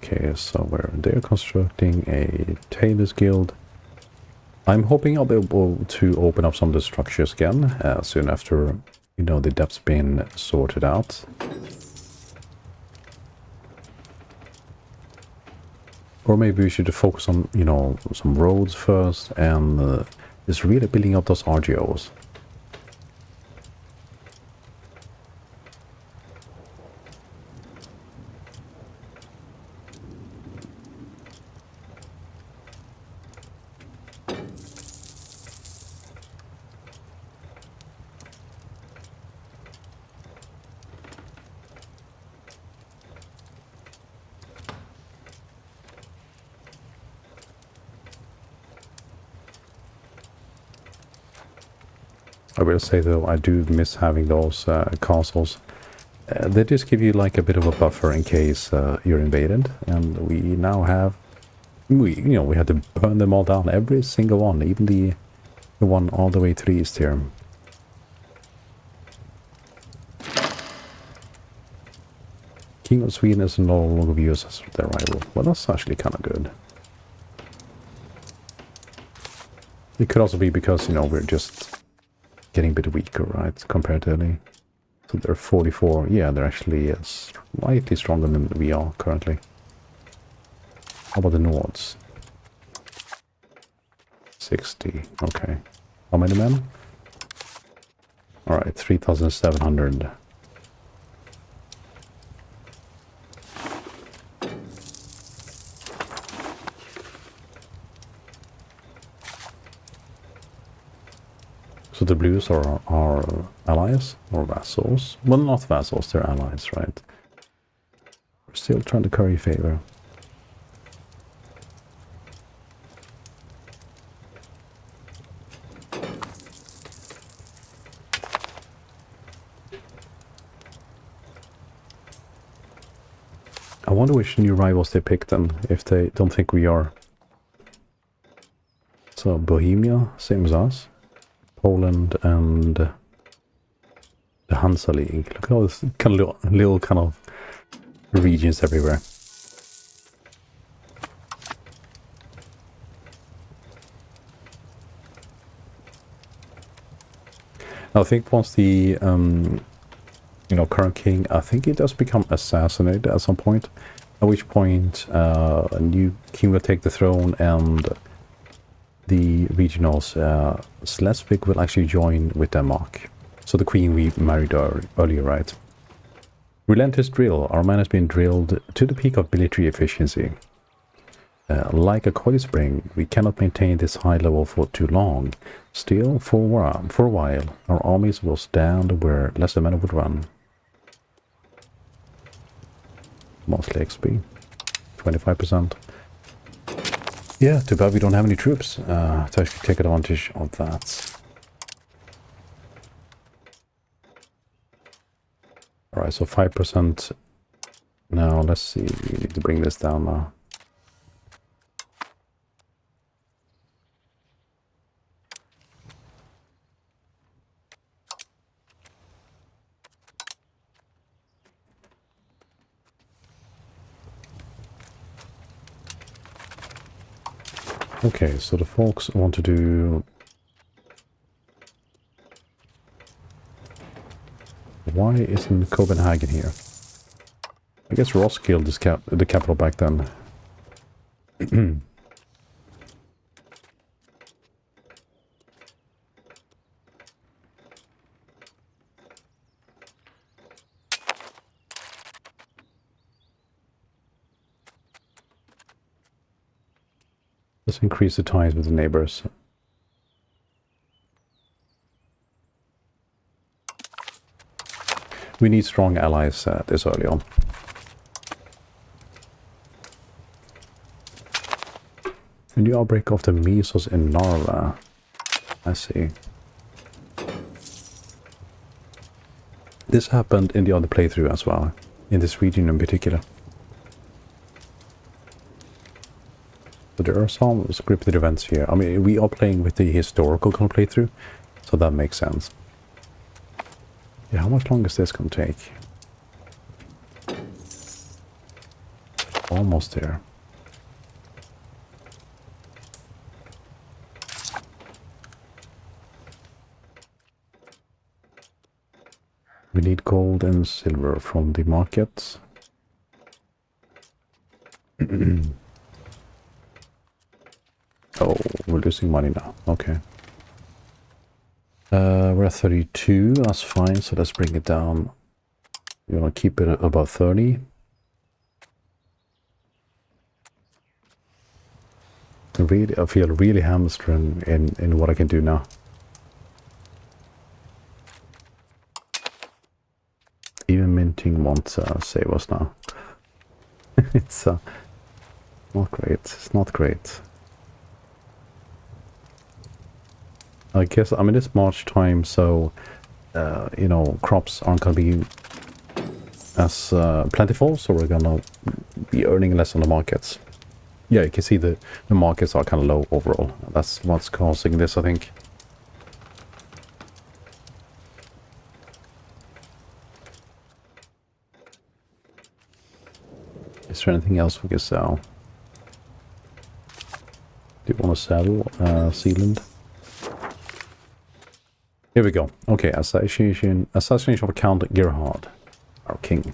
Okay, so they're constructing a tailor's guild. I'm hoping I'll be able to open up some of the structures again soon after, you know, the depth's been sorted out. Or maybe we should focus on, you know, some roads first and just really building up those RGOs. I will say though, I do miss having those castles. They just give you like a bit of a buffer in case you're invaded, and we now have, we had to burn them all down, every single one, even the one all the way to the east here. King of Sweden is no longer viewed as their rival. Well, that's actually kind of good. It could also be because, you know, we're just getting a bit weaker, right, comparatively. So they're 44. Yeah, they're actually slightly stronger than we are currently. How about the Nords? 60. Okay. How many men? Alright, 3,700. So the blues are allies or vassals? Well, not vassals, they're allies, right? We're still trying to curry favor. I wonder which new rivals they picked then, if they don't think we are. So Bohemia, same as us. Poland and the Hansa League. Look at all this kind of little kind of regions everywhere. I think once the current king, I think he does become assassinated at some point. At which point a new king will take the throne and the regionals, Schleswig will actually join with Denmark. So the queen we married earlier, right? Relentless drill. Our man has been drilled to the peak of military efficiency. Like a coil spring, we cannot maintain this high level for too long. Still, for a while, our armies will stand where lesser men would run. Mostly XP. 25%. Yeah, too bad we don't have any troops to actually take advantage of that. Alright, so 5%. Now, let's see. We need to bring this down now. Okay, so the folks want to do... Why isn't Copenhagen here? I guess Roskilde is the capital back then. Let's increase the ties with the neighbors. We need strong allies this early on. A new outbreak of the measles in Narva. I see. This happened in the other playthrough as well, in this region in particular. But there are some scripted events here. I mean, we are playing with the historical kind of playthrough, so that makes sense. Yeah, how much longer is this going to take? Almost there. We need gold and silver from the markets. Oh, we're losing money now. Okay. We're at 32. That's fine. So let's bring it down. You want to keep it above 30. I feel really hamstrung in what I can do now. Even minting won't save us now. It's not great. It's not great. I guess, I mean, it's March time, so, you know, crops aren't going to be as plentiful, so we're going to be earning less on the markets. Yeah, you can see the markets are kind of low overall. That's what's causing this, I think. Is there anything else we can sell? Do you want to sell Sealand? Here we go. Okay, assassination of Count Gerhard, our king.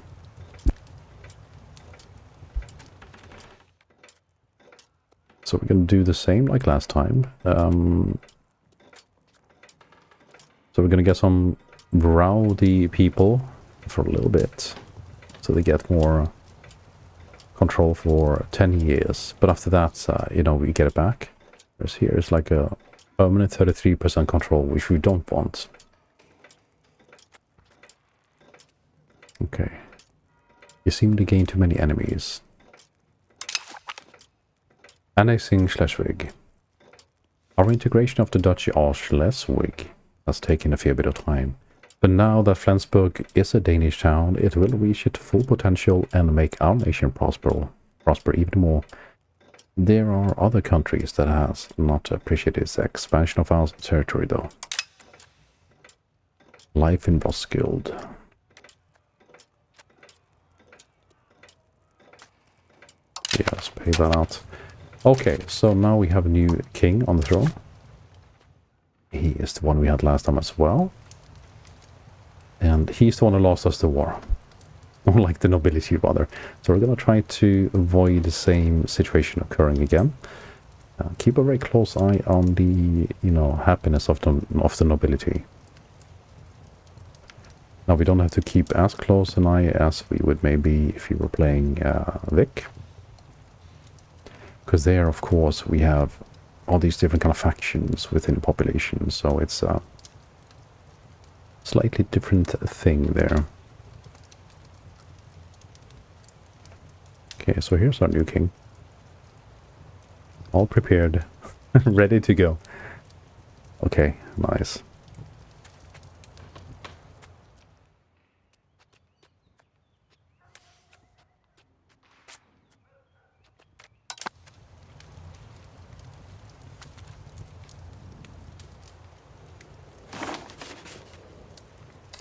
So we're going to do the same like last time. So we're going to get some rowdy people for a little bit, so they get more control for 10 years. But after that, you know, we get it back. Whereas here is like a permanent 33% control, which we don't want. Okay. You seem to gain too many enemies. Annexing Schleswig. Our integration of the Duchy of Schleswig has taken a fair bit of time. But now that Flensburg is a Danish town, it will reach its full potential and make our nation prosper even more. There are other countries that has not appreciated this expansion of our territory though. Life in Roskilde. Yeah, let's pay that out. Okay, so now we have a new king on the throne. He is the one we had last time as well. And he's the one who lost us the war. Or like the nobility rather. So we're going to try to avoid the same situation occurring again. Keep a very close eye on the, you know, happiness of the nobility. Now we don't have to keep as close an eye as we would maybe if you were playing Vic. Because there, of course, we have all these different kind of factions within the population. So it's a slightly different thing there. Okay, so here's our new king. All prepared. Ready to go. Okay, nice.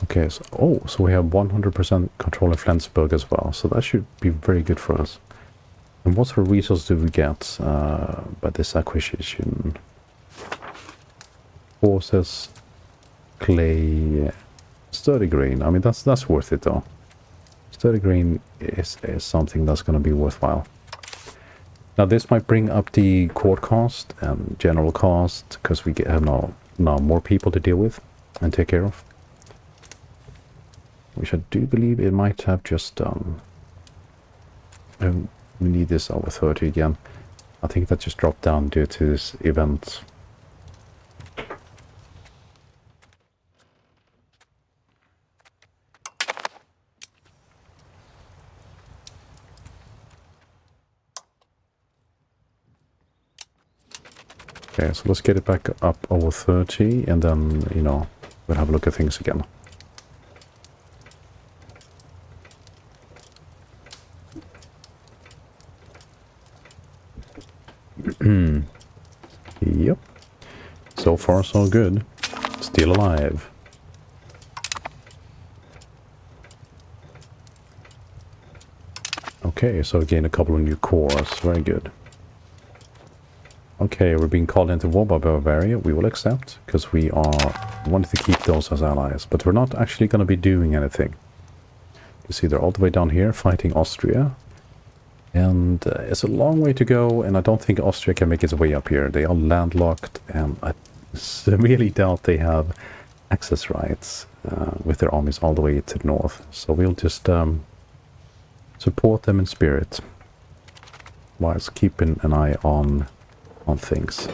Okay, so we have 100% control of Flensburg as well, so that should be very good for us. And what sort of resource do we get by this acquisition? Horses, clay, sturdy grain. I mean, that's worth it though. Sturdy grain is something that's going to be worthwhile. Now this might bring up the court cost and general cost because we have now more people to deal with and take care of. Which I do believe it might have just done. We need this over 30 again. I think that just dropped down due to this event. Okay, so let's get it back up over 30, and then, you know, we'll have a look at things again. Yep. So far, so good. Still alive. Okay, so again, a couple of new cores. Very good. Okay, we're being called into war by Bavaria. We will accept, because we are wanting to keep those as allies. But we're not actually going to be doing anything. You see, they're all the way down here fighting Austria. And it's a long way to go, and I don't think Austria can make its way up here. They are landlocked, and I severely doubt they have access rights with their armies all the way to the north. So we'll just support them in spirit, whilst keeping an eye on things.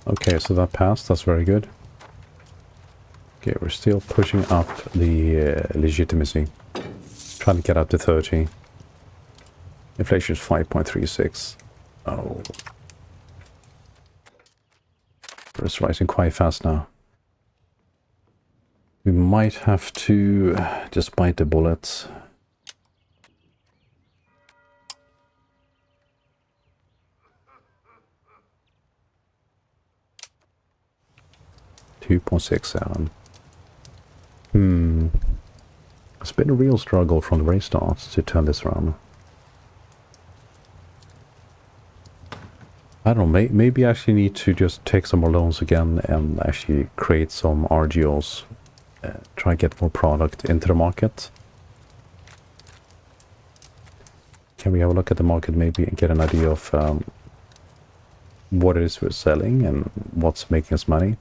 Okay, so that passed. That's very good. Okay, we're still pushing up the legitimacy. Trying to get up to 30. Inflation is 5.36. Oh. It's rising quite fast now. We might have to just bite the bullets. $2.67. It's been a real struggle from the race starts to turn this around. I don't know, maybe I actually need to just take some more loans again and actually create some RGOs. Try and get more product into the market. Can we have a look at the market maybe and get an idea of what it is we're selling and what's making us money?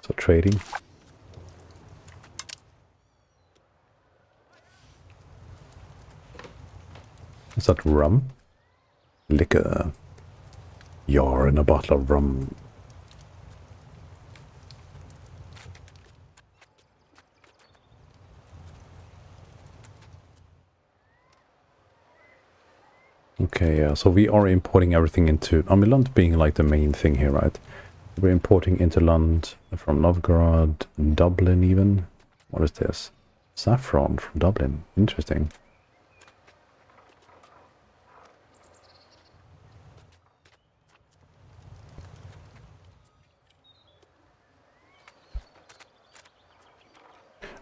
So trading. Is that rum? Liquor. You're in a bottle of rum. Okay, so we are importing everything into... I mean, Lund being like the main thing here, right? We're importing into Lund from Novgorod, Dublin even. What is this? Saffron from Dublin. Interesting.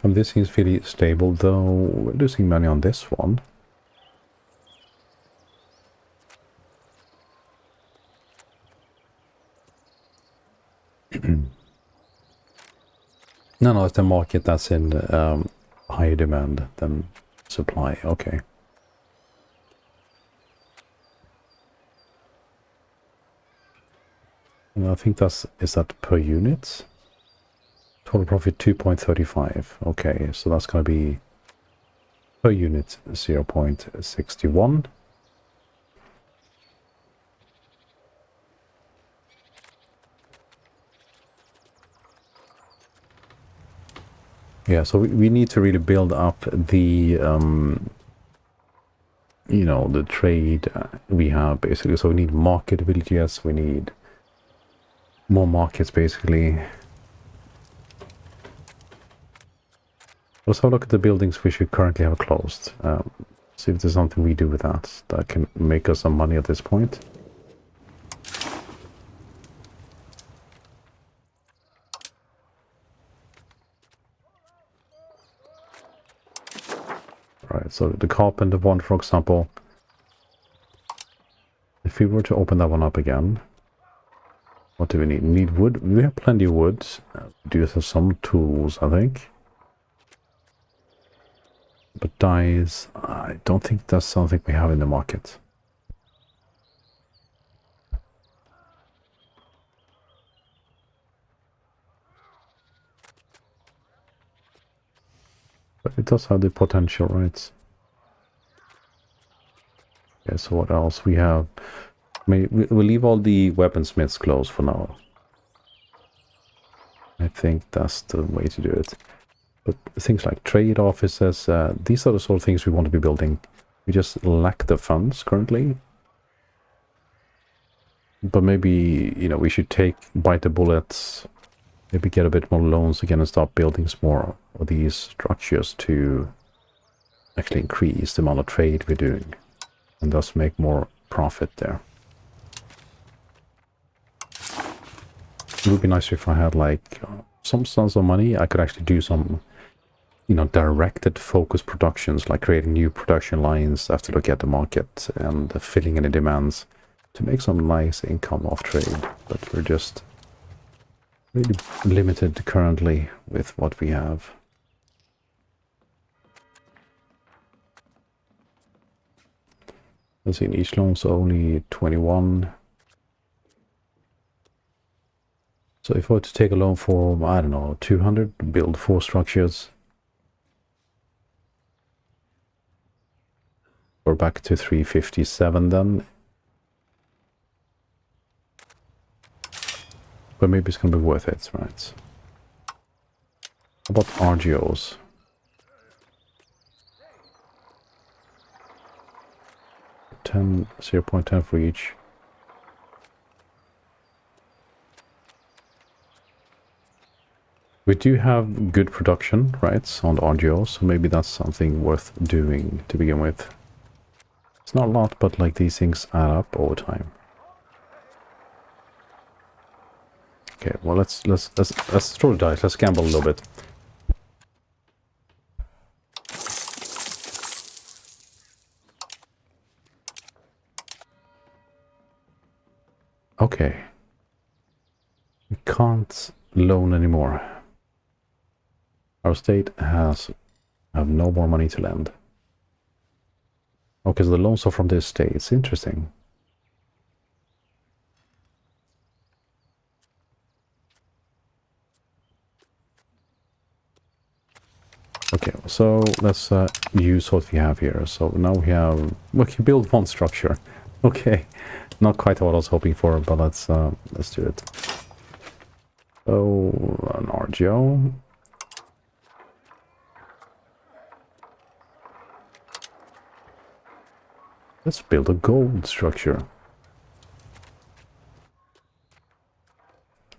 This seems fairly stable, though we're losing money on this one. No, it's the market that's in higher demand than supply. Okay. And I think is that per unit? Total profit 2.35. Okay, so that's going to be per unit 0.61. Yeah, so we need to really build up the, you know, the trade we have basically. So we need market villages, we need more markets basically. Let's have a look at the buildings which we currently have closed. See if there's something we do with that can make us some money at this point. Right, so the carpenter one, for example. If we were to open that one up again, what do we need? We need wood. We have plenty of wood. Do have some tools, I think. But dyes, I don't think that's something we have in the market. But it does have the potential, right? Okay, so what else we have? I mean, we'll leave all the weaponsmiths closed for now. I think that's the way to do it. But things like trade offices, these are the sort of things we want to be building. We just lack the funds currently. But maybe, you know, we should bite the bullets, maybe get a bit more loans again and start building some more of these structures to actually increase the amount of trade we're doing and thus make more profit there. It would be nicer if I had like some sums of money. I could actually do some, you know, directed focus productions, like creating new production lines after look at the market and filling any demands to make some nice income off trade. But we're just really limited currently with what we have. Let's see, each loan's only 21. So if I were to take a loan for, I don't know, 200, build 4 structures, we're back to 357 then. But maybe it's going to be worth it, right? How about RGOs? 0.10 for each. We do have good production, right, on the RGOs, so maybe that's something worth doing to begin with. It's not a lot, but like these things add up over time. Okay, well let's throw the dice. Let's gamble a little bit. Okay. We can't loan anymore. Our state have no more money to lend. Okay, so the loans are from the estates. Interesting. Okay, so let's use what we have here. So now we can build one structure. Okay, not quite what I was hoping for, but let's do it. So an RGO. Let's build a gold structure.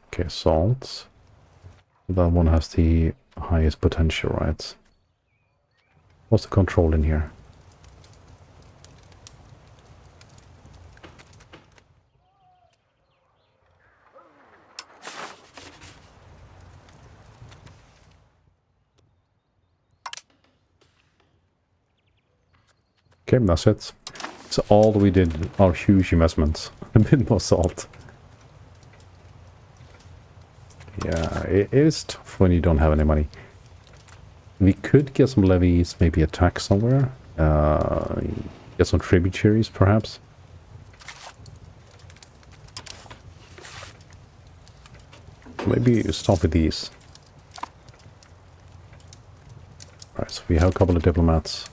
Okay, salt. That one has the highest potential, right? What's the control in here? Okay, that's it. So all we did are huge investments. A bit more salt. Yeah, it is tough when you don't have any money. We could get some levies, maybe a tax somewhere. Get some tributaries, perhaps. Maybe start with these. Alright, so we have a couple of diplomats.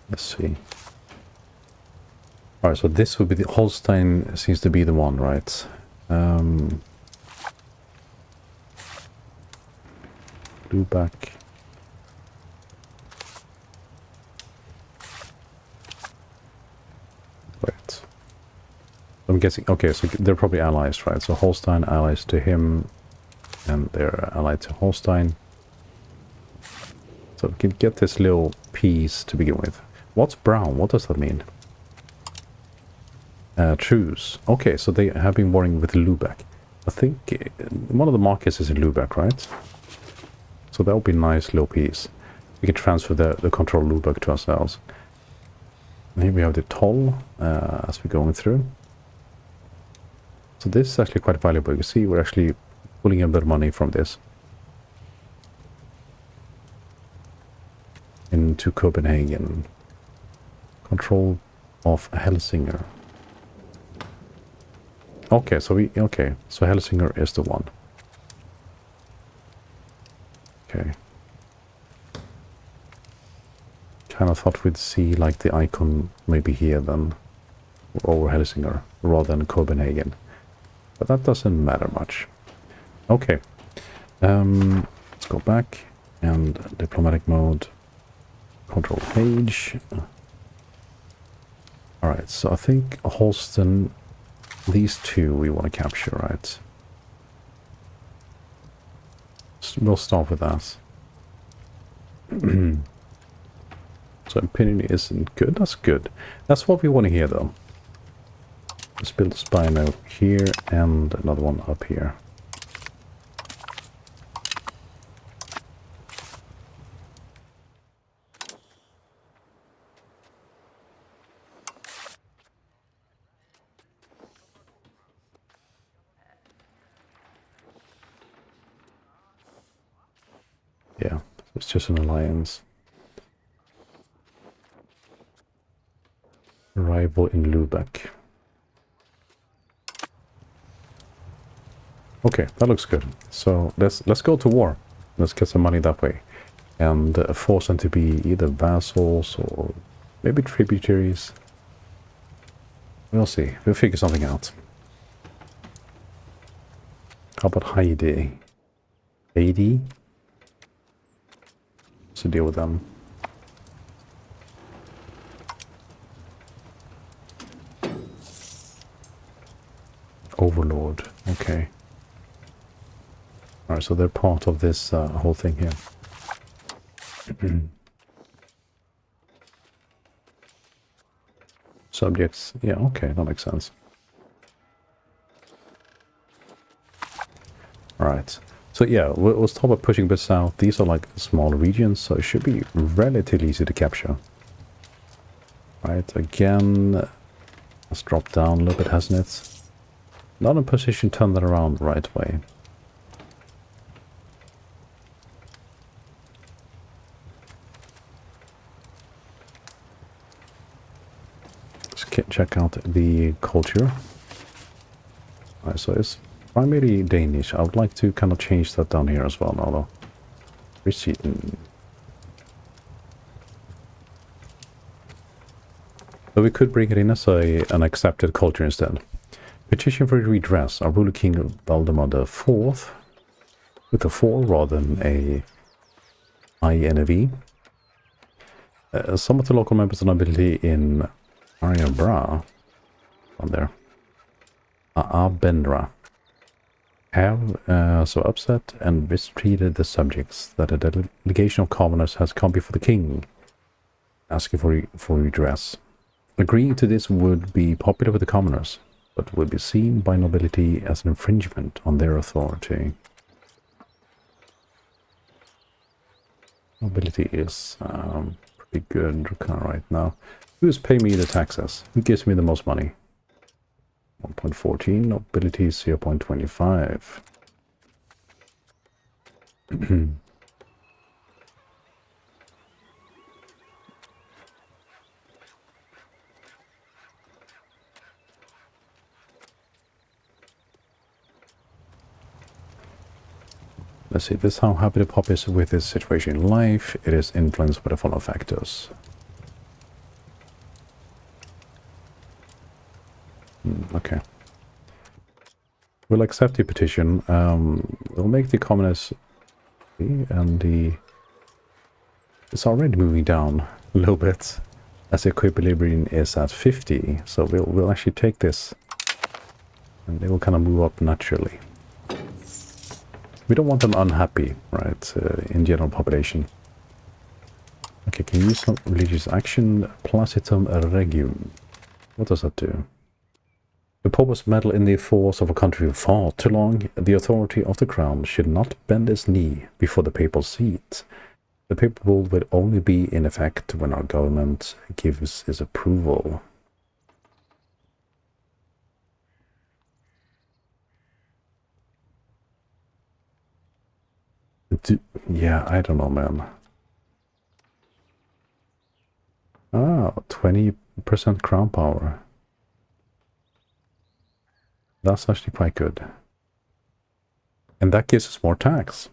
Let's see. Alright, so this would be the Holstein seems to be the one, right? Lubeck. Wait. I'm guessing, okay, so they're probably allies, right? So Holstein allies to him, and they're allied to Holstein. So we can get this little piece to begin with. What's brown? What does that mean? Truce. Okay, so they have been warring with Lubeck. I think one of the markets is in Lubeck, right? So that would be a nice little piece. We can transfer the control Lubeck to ourselves. And here we have the toll as we're going through. So this is actually quite valuable. You see, we're actually pulling a bit of money from this into Copenhagen. Control of Helsinger. Okay, so Helsinger is the one. Okay. Kind of thought we'd see like the icon maybe here then, over Helsinger, rather than Copenhagen. But that doesn't matter much. Okay. Let's go back and diplomatic mode. Control page. Alright, so I think Holston, these two we want to capture, right? We'll start with that. So impunity isn't good. That's good. That's what we want to hear, though. Let's build a spino here and another one up here. Yeah, it's just an alliance. Arrival in Lubeck. Okay, that looks good. So let's go to war. Let's get some money that way, and force them to be either vassals or maybe tributaries. We'll see. We'll figure something out. How about Heidi? Heidi? To deal with them. Overlord. Okay. Alright, so they're part of this whole thing here. Subjects. Yeah, okay, that makes sense. Alright. So yeah, we'll start by pushing a bit south. These are like small regions, so it should be relatively easy to capture. Right, again, let's drop down a little bit, hasn't it? Not in position to turn that around the right way. Let's check out the culture. Alright, so it's primarily Danish. I would like to kind of change that down here as well now, though. Receipt. So we could bring it in as an accepted culture instead. Petition for redress. Our ruler king Valdemar IV with a 4 rather than a I and a V. Some of the local members of nobility in Ariabra on there. Benra have so upset and mistreated the subjects that a delegation of commoners has come before the king asking for redress. Agreeing to this would be popular with the commoners, but would be seen by nobility as an infringement on their authority. Nobility is pretty good right now. Who is paying me the taxes? Who gives me the most money? 1.14, nobility 0.25. Let's see, this is how happy the pop is with this situation in life. It is influenced by the following factors. Okay. We'll accept the petition. We'll make the commoners, and it's already moving down a little bit as the equilibrium is at 50. So we'll actually take this, and they will kind of move up naturally. We don't want them unhappy, right, in general population. Okay, can you use some religious action? Placitum regium. What does that do? The Pope was meddle in the affairs of a country for far too long. The authority of the crown should not bend its knee before the papal seat. The papal bull will only be in effect when our government gives its approval. Yeah, I don't know, man. Ah, 20% crown power. That's actually quite good. And that gives us more tax,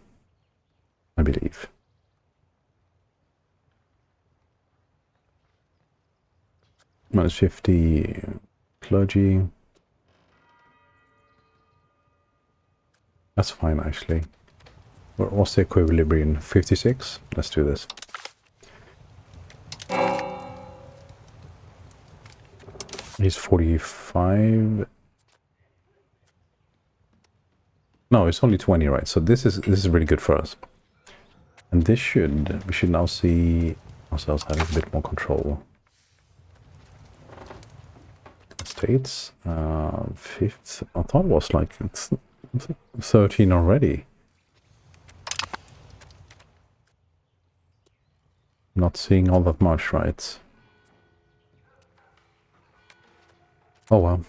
I believe. Minus 50 clergy. That's fine, actually. What's the equilibrium? 56? Let's do this. He's 45. No, it's only 20, right? So this is really good for us. And we should now see ourselves having a bit more control. States, 5th. I thought it was like 13 already. Not seeing all that much, right? Oh well.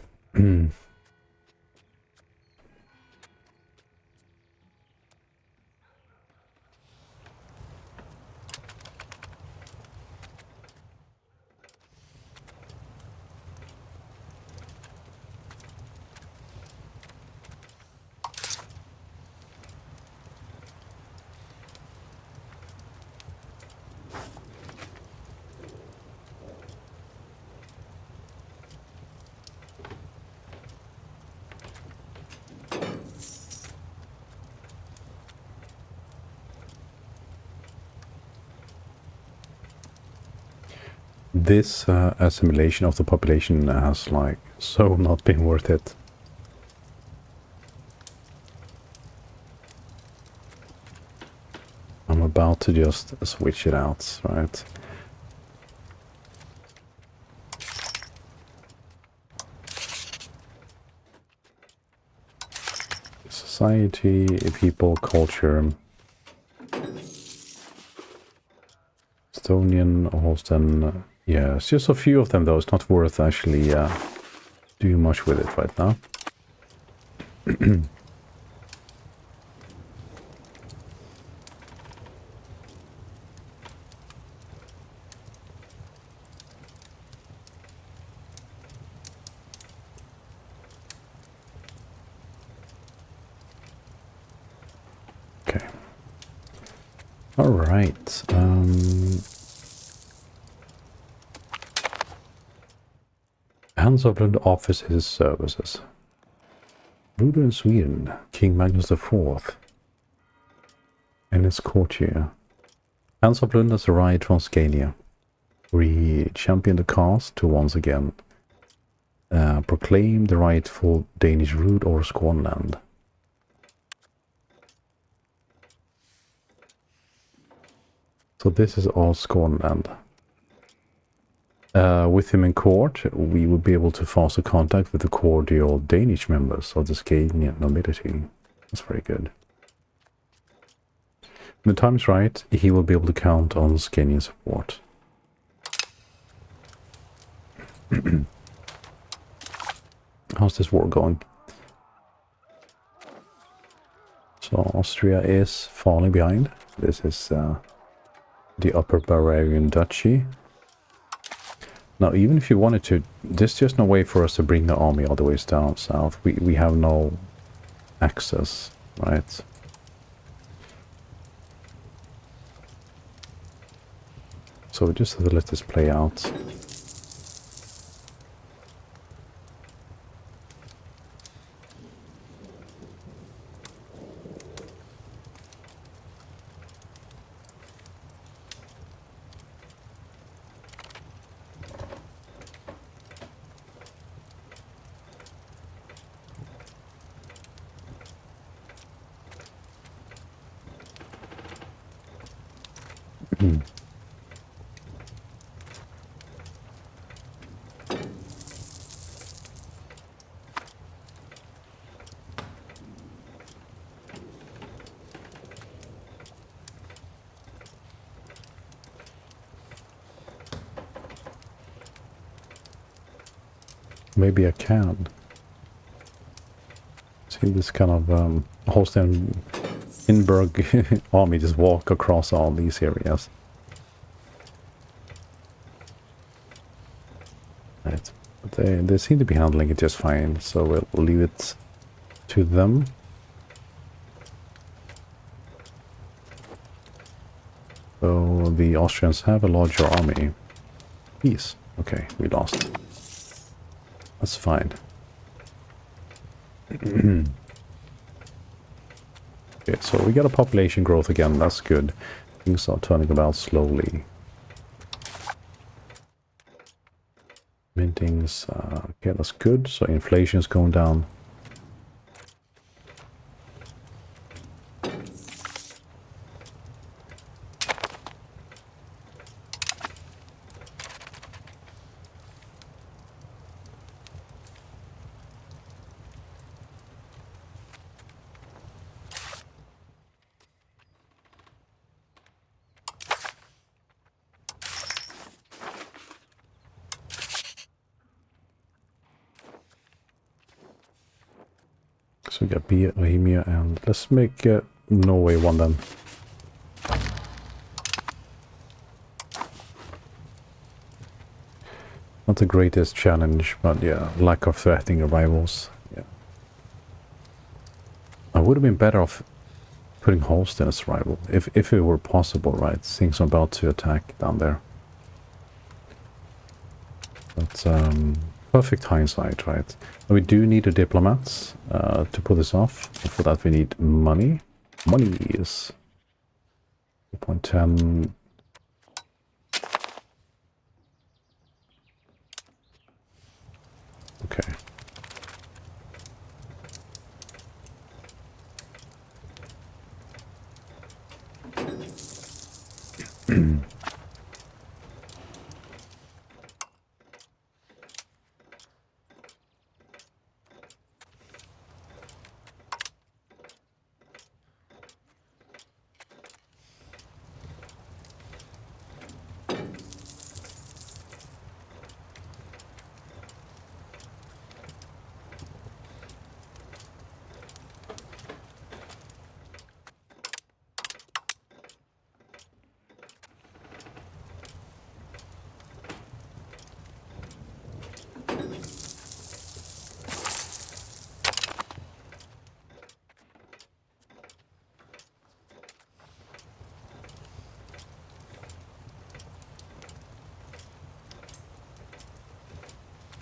This assimilation of the population has like so not been worth it. I'm about to just switch it out, right? Society, people, culture. Estonian, Holsten. Yeah, it's just a few of them though. It's not worth actually doing much with it right now. Okay. All right. Hans of Lund offers his services. Ruler in Sweden, King Magnus IV, and his courtier. Hans of Lund has arrived from Scania, where he championed the cause to once again proclaim the rightful Danish root over Skåneland. So this is all Skåneland. With him in court, we would be able to foster contact with the cordial Danish members of the Scanian nobility. That's very good. When the time is right, he will be able to count on Scanian support. How's this war going? So Austria is falling behind. This is the Upper Bavarian Duchy. Now, even if you wanted to, there's just no way for us to bring the army all the way down south. We have no access, right? So we just have to let this play out. Maybe I can. See this kind of Holstein Hindenburg army just walk across all these areas. Right. But they seem to be handling it just fine, so we'll leave it to them. So the Austrians have a larger army. Peace. Okay, we lost. That's fine. Okay, so we got a population growth again. That's good. Things are turning about slowly. Mintings, okay, that's good. So inflation is going down. So we got Bohemia, and let's make Norway one then. Not the greatest challenge, but yeah, lack of threatening arrivals. Yeah, I would have been better off putting Holstein as rival, if it were possible, right? Things are about to attack down there. But perfect hindsight, right? We do need a diplomat to pull this off. For that we need money. Money is 2.10. Okay.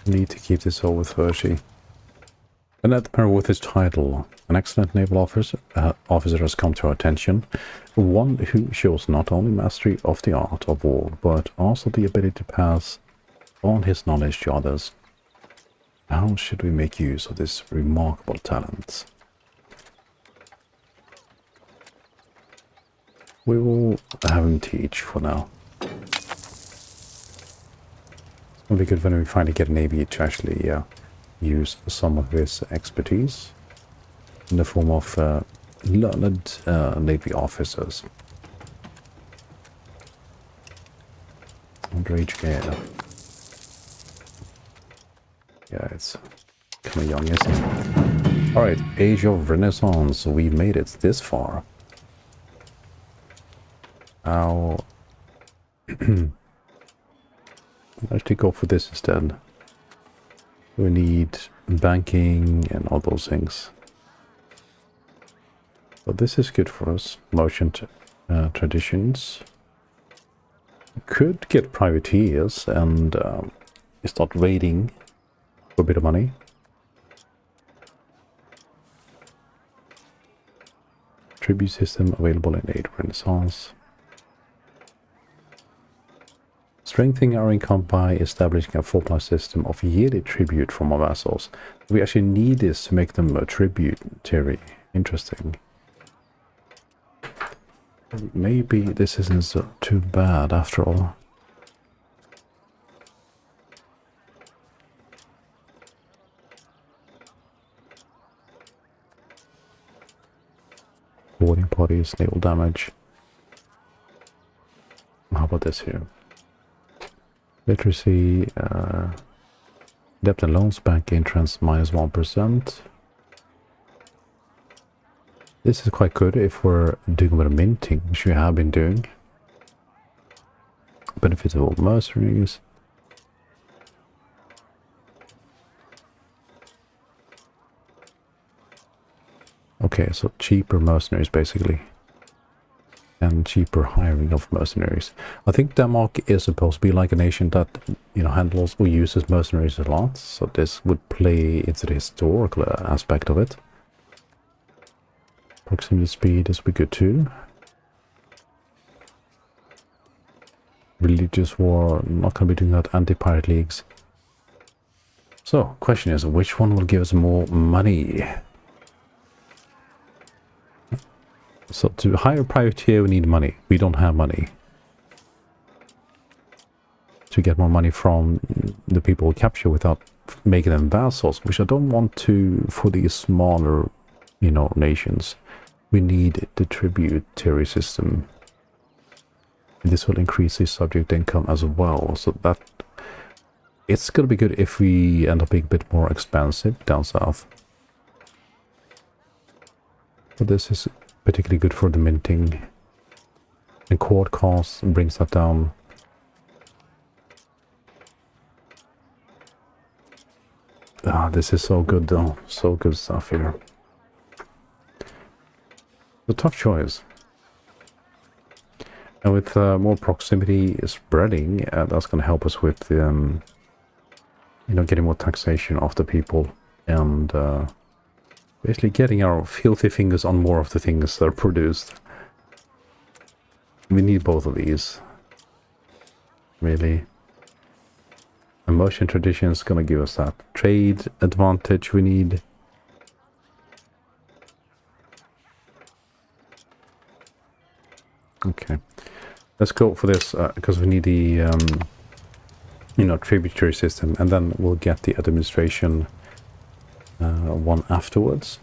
Need to keep this over 30. An admiral with his title, an excellent naval officer has come to our attention. One who shows not only mastery of the art of war, but also the ability to pass on his knowledge to others. How should we make use of this remarkable talent? We will have him teach for now. It'll be good when we finally get a navy to actually use some of his expertise in the form of learned navy officers. Underage gear. Yeah, it's kind of young, isn't it? Alright, Age of Renaissance. We made it this far. Now, let's go for this instead. We need banking and all those things. So this is good for us. Merchant traditions. Could get privateers and start raiding for a bit of money. Tribute system available in Age of Renaissance. Strengthening our income by establishing a 4+ system of yearly tribute from our vassals. We actually need this to make them tributary. Interesting. Maybe this isn't so too bad after all. Boarding parties, naval damage. How about this here? Literacy, debt and loans, bank entrance -1%. This is quite good if we're doing a bit of minting, which we have been doing. Benefits of all mercenaries. Okay, so cheaper mercenaries basically. And cheaper hiring of mercenaries. I think Denmark is supposed to be like a nation that, you know, handles or uses mercenaries a lot. So this would play into the historical aspect of it. Proximity speed is pretty good too. Religious war, not going to be doing that. Anti-pirate leagues. So, question is, which one will give us more money? So, to hire a privateer, we need money. We don't have money. To get more money from the people we capture without making them vassals, which I don't want to for these smaller, you know, nations. We need the tributary system. This will increase the subject income as well, so that it's going to be good if we end up being a bit more expensive down south. But this is particularly good for the minting. And court costs brings that down. Ah, this is so good though. So good stuff here. The tough choice. And with more proximity spreading, that's going to help us with, you know, getting more taxation of the people and basically getting our filthy fingers on more of the things that are produced. We need both of these, really. Immersion tradition is going to give us that trade advantage we need. Okay. Let's go for this, because we need the, you know, tributary system, and then we'll get the administration one afterwards.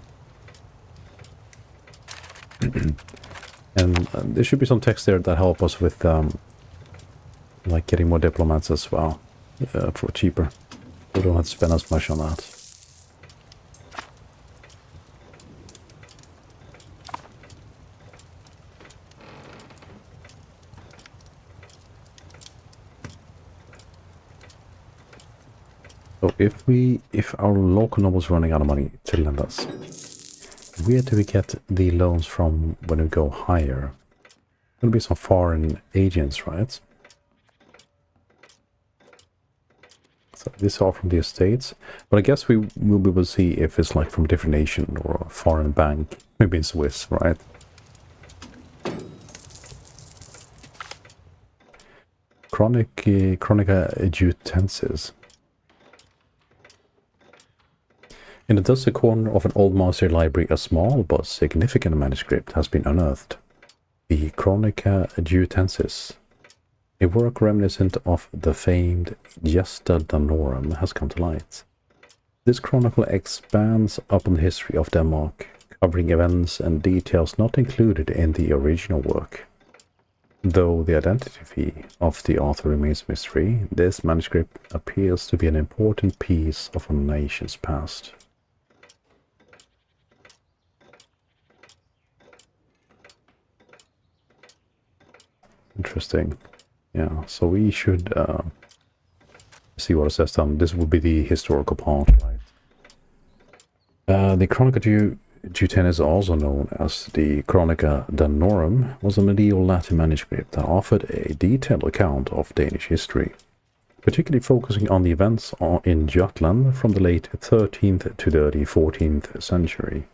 And there should be some text there that help us with, like, getting more diplomats as well, for cheaper. We don't have to spend as much on that. So if our local nobles running out of money to lend us, where do we get the loans from when we go higher? There'll be some foreign agents, right? So this is all from the estates, but I guess we will be able to see if it's like from a different nation or a foreign bank, maybe in Swiss, right? Chronica Jutensis. In the dusty corner of an old monastery library, a small but significant manuscript has been unearthed. The Chronica Jutensis, a work reminiscent of the famed Gesta Danorum, has come to light. This chronicle expands upon the history of Denmark, covering events and details not included in the original work. Though the identity of the author remains a mystery, this manuscript appears to be an important piece of a nation's past. Interesting. Yeah, so we should see what it says down. This will be the historical part, right? The Chronica Jutensis, also known as the Chronica Danorum, was a medieval Latin manuscript that offered a detailed account of Danish history, particularly focusing on the events in Jutland from the late 13th to the early 14th century.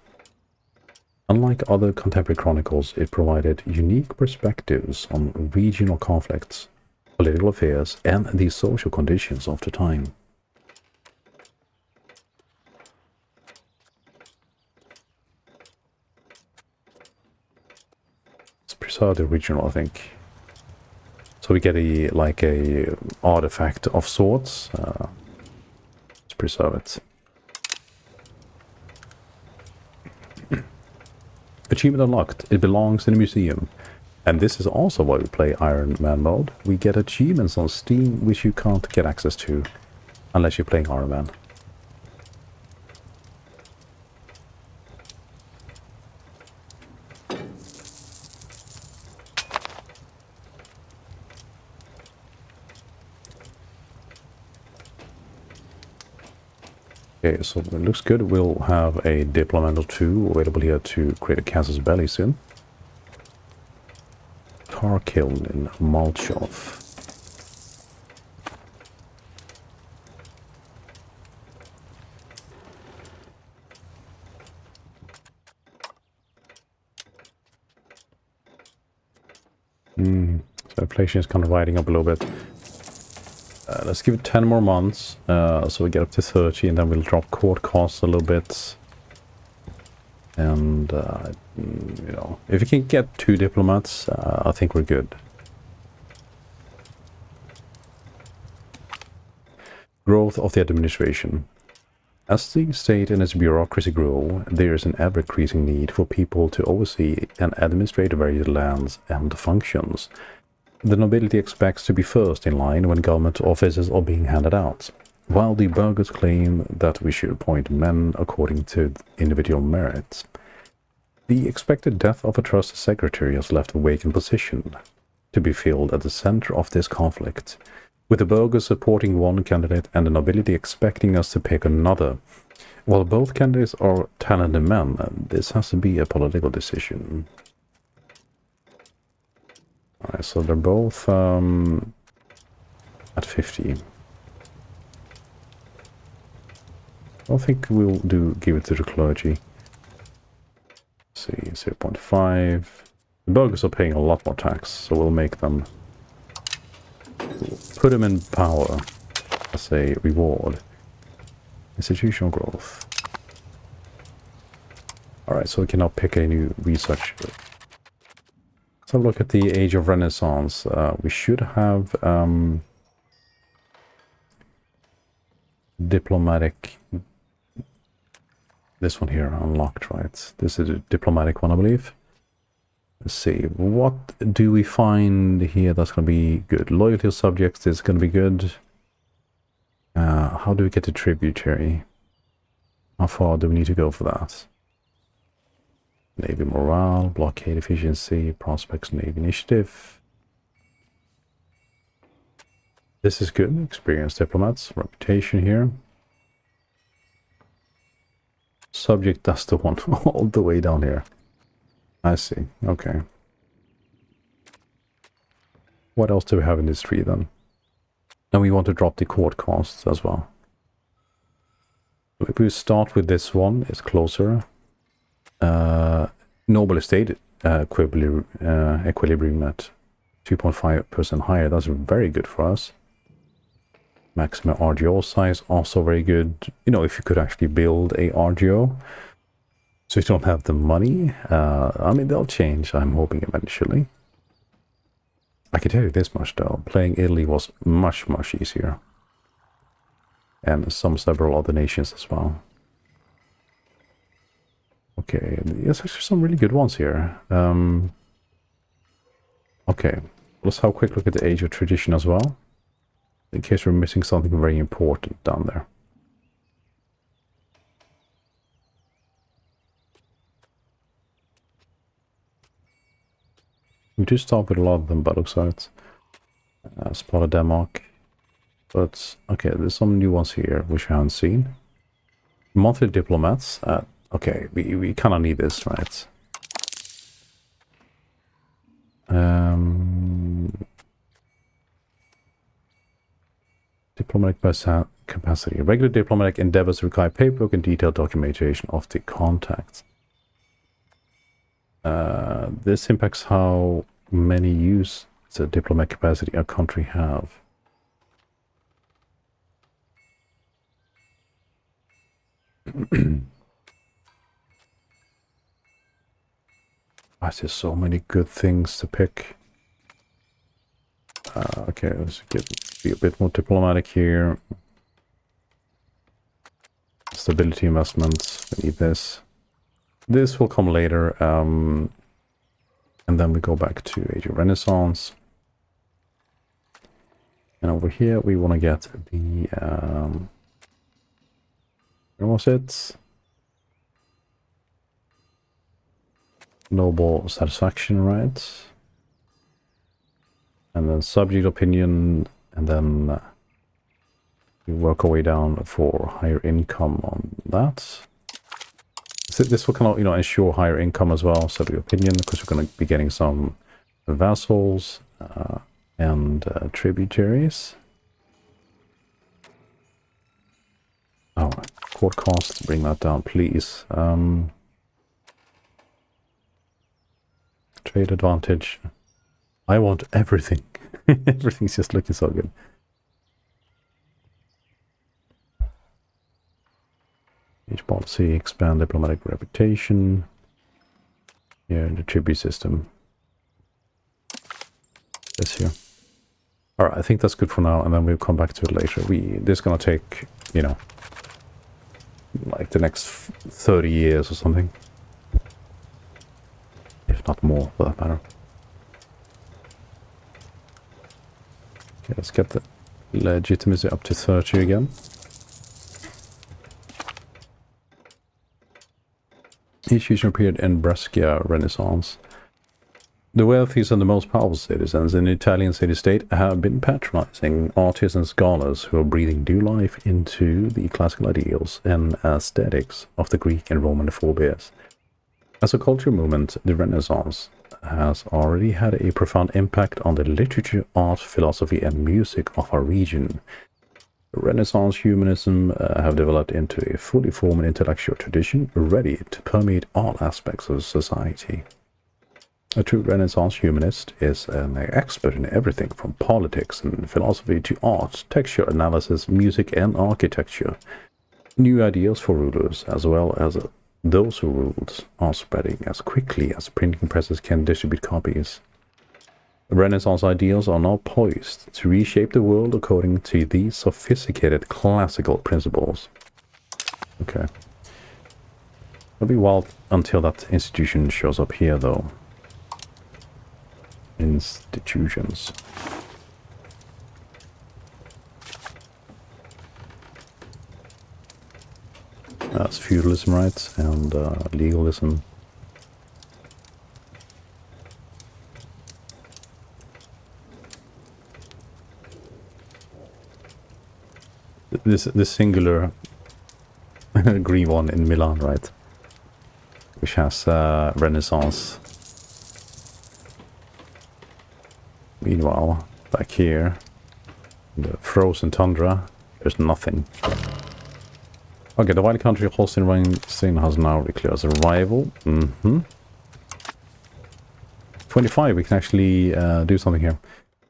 Unlike other contemporary chronicles, it provided unique perspectives on regional conflicts, political affairs, and the social conditions of the time. Let's preserve the original, I think. So we get a artifact of sorts. Let's preserve it. Achievement unlocked. It belongs in a museum. And this is also why we play Ironman mode. We get achievements on Steam which you can't get access to unless you're playing Ironman. Okay, so it looks good. We'll have a diplomat or two available here to create a casus belli soon. Tar kiln in Malchov. So inflation is kind of riding up a little bit. Let's give it 10 more months, so we get up to 30, and then we'll drop court costs a little bit. And, you know, if we can get 2 diplomats, I think we're good. Growth of the administration. As the state and its bureaucracy grow, there is an ever-increasing need for people to oversee and administrate various lands and functions. The nobility expects to be first in line when government offices are being handed out, while the burghers claim that we should appoint men according to individual merits. The expected death of a trusted secretary has left a vacant position to be filled at the center of this conflict, with the burghers supporting one candidate and the nobility expecting us to pick another. While both candidates are talented men, this has to be a political decision. Alright, so they're both at 50. I don't think we'll give it to the clergy. Let's see, 0.5. The burghers are paying a lot more tax, so we'll make them... put them in power as a reward. Institutional growth. Alright, so we can now pick a new research. Let's have a look at the Age of Renaissance. We should have diplomatic... this one here unlocked, right? This is a diplomatic one, I believe. Let's see, what do we find here that's going to be good? Loyalty of subjects is going to be good. How do we get to tributary? How far do we need to go for that? Navy morale, blockade efficiency, prospects, Navy initiative. This is good. Experienced diplomats, reputation here. Subject, that's the one all the way down here. I see. Okay. What else do we have in this tree then? And we want to drop the court costs as well. If we start with this one, it's closer. Noble estate equilibrium at 2.5% higher. That's very good for us. Maximum RGO size, also very good. You know, if you could actually build a RGO. So you don't have the money. I mean, they'll change, I'm hoping, eventually. I can tell you this much, though. Playing Italy was much, much easier. And several other nations as well. Okay, there's actually some really good ones here. Okay, let's have a quick look at the Age of Tradition as well. In case we're missing something very important down there. We do start with a lot of them, but looks like it's spotted Denmark. But, okay, there's some new ones here, which we haven't seen. Monthly diplomats. Okay, we kind of need this, right? Diplomatic capacity. Regular diplomatic endeavors require paperwork and detailed documentation of the contacts. This impacts how many use the diplomatic capacity a country have. I see so many good things to pick. Okay, let's be a bit more diplomatic here. Stability investments, we need this. This will come later. And then we go back to Age of Renaissance. And over here we want to get the... where was it? Noble satisfaction, right? And then subject opinion, and then We work our way down for higher income on that. So this will kind of, ensure higher income as well, so the opinion, because we're going to be getting some vassals and tributaries. Oh, court costs, bring that down, please. Trade advantage. I want everything. Everything's just looking so good. Each policy, expand diplomatic reputation. Here in the tribute system. This here. Alright, I think that's good for now, and then we'll come back to it later. This is gonna take, like the next 30 years or something. If not more, for that matter. Okay, let's get the legitimacy up to 30 again. Each fusion period in Brescia Renaissance. The wealthiest and the most powerful citizens in the Italian city-state have been patronizing artists and scholars who are breathing new life into the classical ideals and aesthetics of the Greek and Roman forebears. As a cultural movement, the Renaissance has already had a profound impact on the literature, art, philosophy, and music of our region. Renaissance humanism have developed into a fully formed intellectual tradition ready to permeate all aspects of society. A true Renaissance humanist is an expert in everything from politics and philosophy to art, texture analysis, music, and architecture. New ideas for rulers, as well as those who ruled, are spreading as quickly as printing presses can distribute copies. Renaissance ideals are now poised to reshape the world according to these sophisticated classical principles. Okay. It'll be a while until that institution shows up here, though. Institutions. That's feudalism, right? And legalism. This singular green one in Milan, right? Which has Renaissance. Meanwhile, back here, in the frozen tundra, there's nothing. Okay, the wild country Holstein Rhine has now declared as a rival. 25, we can actually do something here.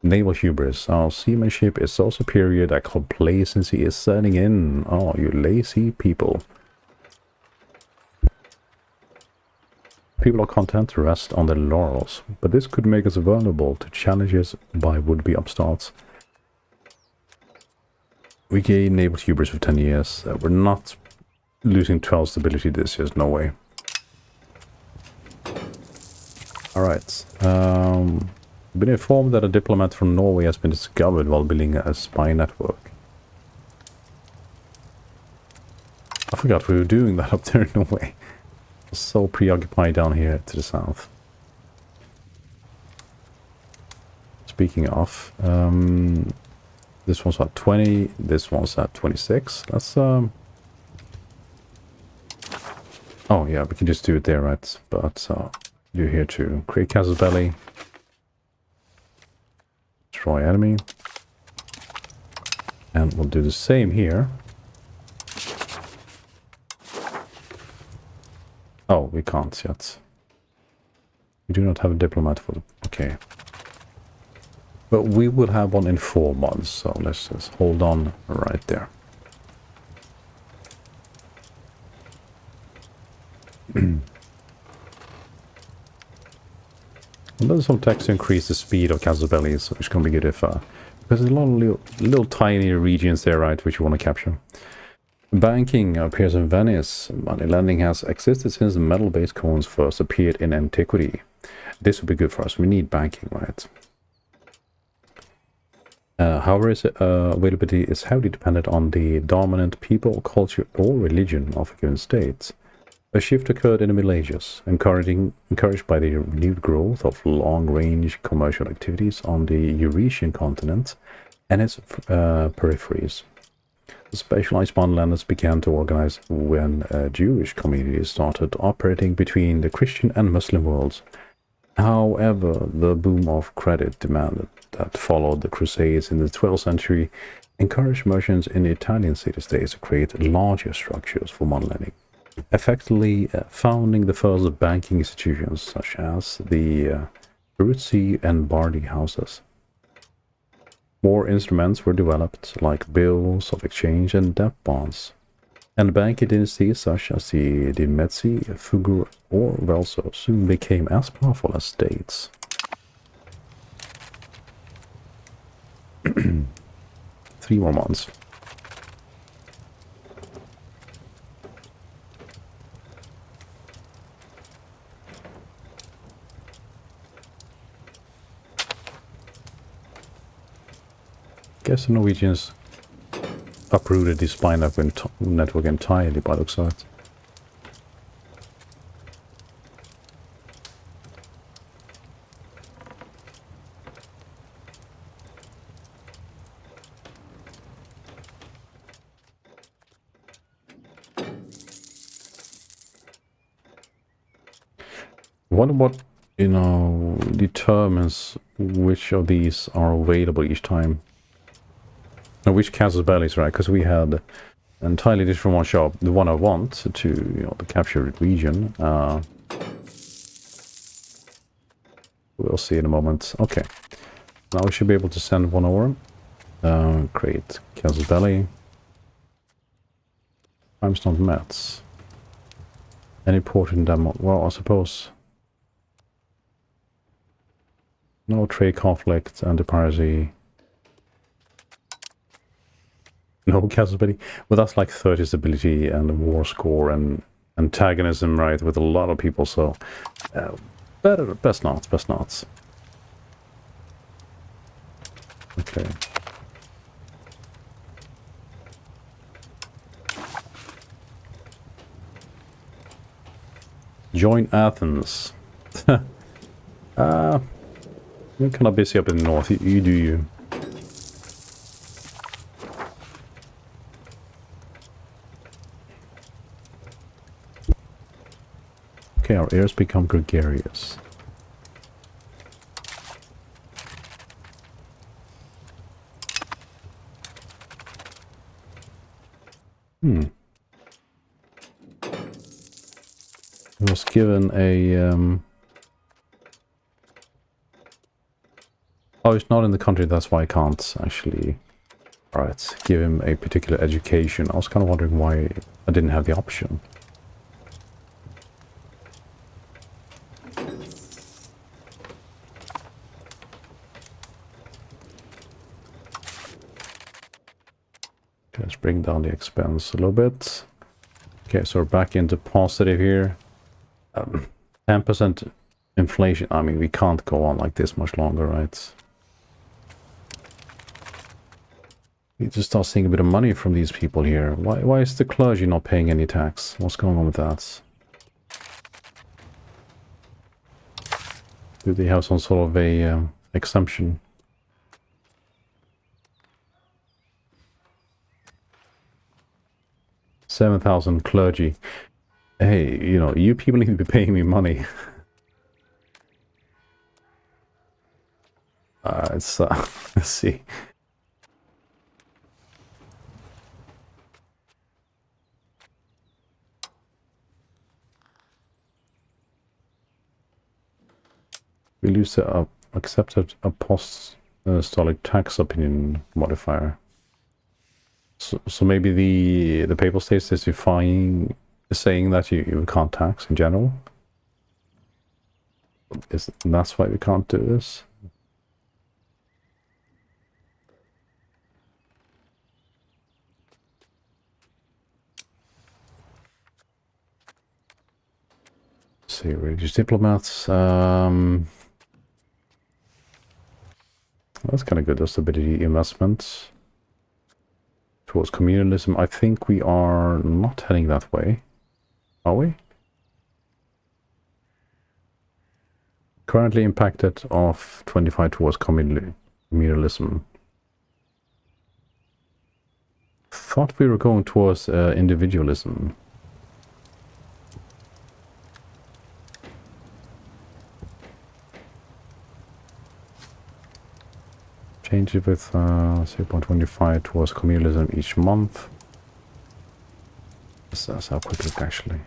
Naval hubris. Our seamanship is so superior that complacency is setting in. Oh, you lazy people. People are content to rest on their laurels, but this could make us vulnerable to challenges by would-be upstarts. We gain naval hubris for 10 years. We're not losing 12 stability this year, no way. Alright. Been informed that a diplomat from Norway has been discovered while building a spy network. I forgot we were doing that up there in Norway. So preoccupied down here to the south. Speaking of, this one's at 20, this one's at 26. That's oh yeah, we can just do it there, right? But do here too. Create Casus Belli. Destroy enemy. And we'll do the same here. Oh, we can't yet. We do not have a diplomat for the... Okay. But we will have one in 4 months, so let's just hold on right there. There's some text to increase the speed of Casus Belli, so it's going to be good if... because there's a lot of little tiny regions there, right, which you want to capture. Banking appears in Venice. Money lending has existed since metal-based coins first appeared in antiquity. This would be good for us. We need banking, right? However, its availability is heavily dependent on the dominant people, culture, or religion of a given state. A shift occurred in the Middle Ages, encouraged by the renewed growth of long-range commercial activities on the Eurasian continent and its peripheries. Specialized moneylenders began to organize when Jewish communities started operating between the Christian and Muslim worlds. However, the boom of credit demand that followed the Crusades in the 12th century encouraged merchants in Italian city-states to create larger structures for moneylending, effectively founding the first banking institutions such as the Peruzzi and Bardi houses. More instruments were developed, like bills of exchange and debt bonds, and banking dynasties such as the Medici, Fugger, or Welso soon became as powerful as states. 3 more months. Guess the Norwegians uprooted the spine network entirely by the looks of it. I wonder what, determines which of these are available each time. Now, which casus bellis, right? Because we had an entirely different one shop. The one I want to, the captured region. We'll see in a moment. Okay. Now we should be able to send one over. Create casus belli. Times not met. Any port in Denmark? Well, I suppose. No trade conflict, anti-piracy. No casus belli. Well, that's like 30 stability and war score and antagonism, right? With a lot of people, so best not. Okay. Join Athens. You're kind of busy up in the north. You do you. Okay, our heirs become gregarious. I was given a oh, it's not in the country, that's why I can't actually. Alright, give him a particular education. I was kind of wondering why I didn't have the option. Let's bring down the expense a little bit. Okay, so we're back into positive here. 10% inflation. I mean, we can't go on like this much longer, right? We just start seeing a bit of money from these people here. Why is the clergy not paying any tax? What's going on with that? Do they have some sort of a exemption? $7,000 clergy. Hey, you people need to be paying me money. Let's see. We'll use the accepted apostolic tax opinion modifier. So maybe the papal states is saying that you can't tax in general. That's why we can't do this. Let's see, religious diplomats. That's kind of good. Stability investments towards communalism. I think we are not heading that way, are we? Currently impacted of 25 towards communalism. thought we were going towards individualism. Change it with 0.25 towards communalism each month. That's how quick look actually.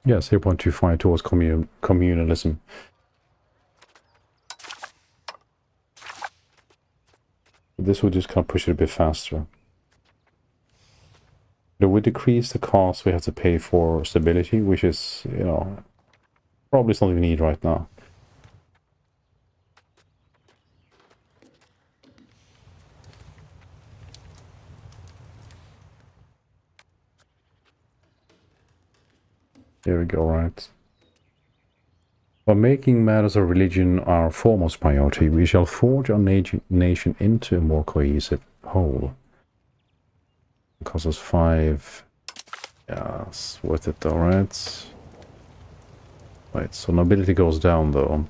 Yeah, 0.25 towards communalism. This will just kind of push it a bit faster. But we decrease the cost we have to pay for stability, which is, you know, probably something we need right now. There we go, right. By making matters of religion our foremost priority, we shall forge our nation into a more cohesive whole. It costs us 5. Yeah, it's worth it though, right? Right, so nobility goes down though.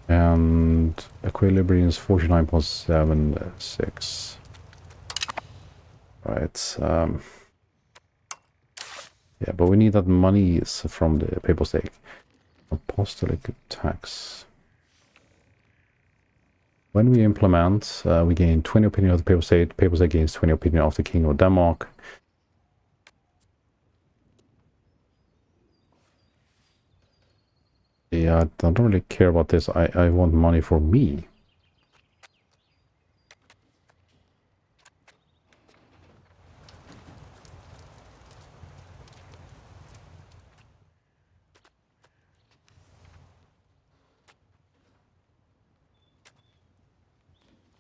And equilibrium is 49.76. Right. Yeah, but we need that money from the papal stake. Apostolic tax. When we implement, we gain 20 opinion of the papal state. Papal state gains 20 opinion of the king of Denmark. Yeah, I don't really care about this. I want money for me.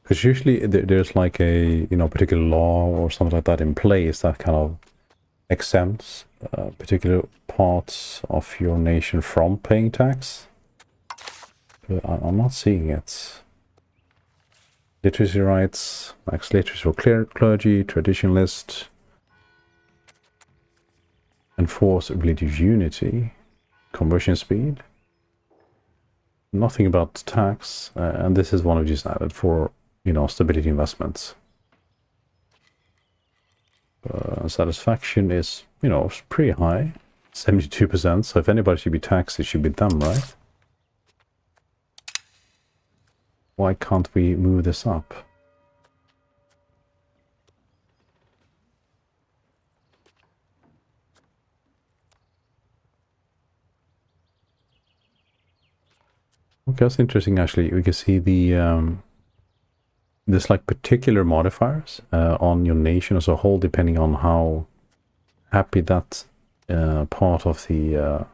Because usually there's like a, you know, particular law or something like that in place that kind of exempts particular parts of your nation from paying tax. But I'm not seeing it. Literacy rights, max literacy for clergy, traditionalist, enforce religious unity, conversion speed. Nothing about tax, and this is one of just added for, you know, stability investments. Satisfaction is, you know, pretty high, 72%. So if anybody should be taxed, it should be them, right? Why can't we move this up? Okay, that's interesting. Actually, we can see the there's like particular modifiers on your nation as a whole, depending on how happy that part of the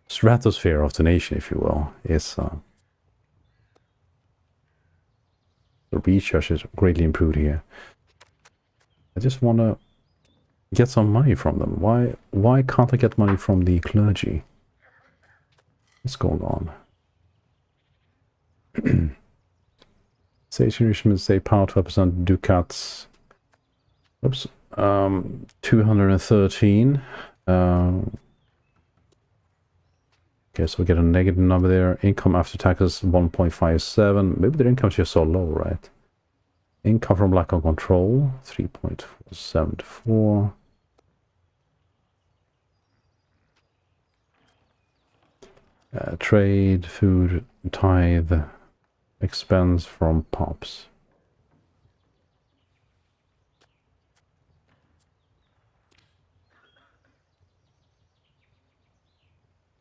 stratosphere of the nation, if you will, is. The recharge is greatly improved here. I just want to get some money from them. Why can't I get money from the clergy? What's going on? Stage enrichment, say power 12%, ducats. Oops. 213. Okay, so we get a negative number there. Income after taxes 1.57. Maybe their income is just so low, right? Income from lack of control 3.74. Trade, food, tithe, expense from pops.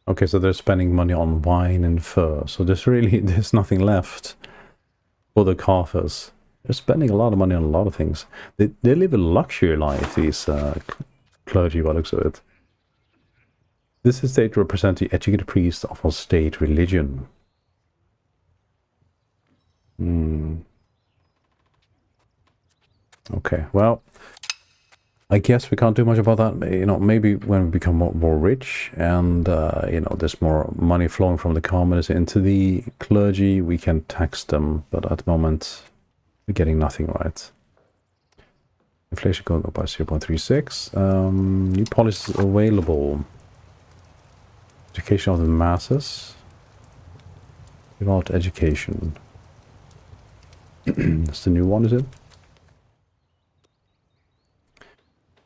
Okay, so they're spending money on wine and fur. So there's nothing left for the coffers. They're spending a lot of money on a lot of things. They live a luxury life, these clergy, by the looks of it. This is state to represent the educated priests of our state religion. Okay, well, I guess we can't do much about that. You know, maybe when we become more rich and, you know, there's more money flowing from the commoners into the clergy, we can tax them. But at the moment, we're getting nothing right. Inflation going up by 0.36. New policies available. Education of the masses. About education. That's the new one, is it?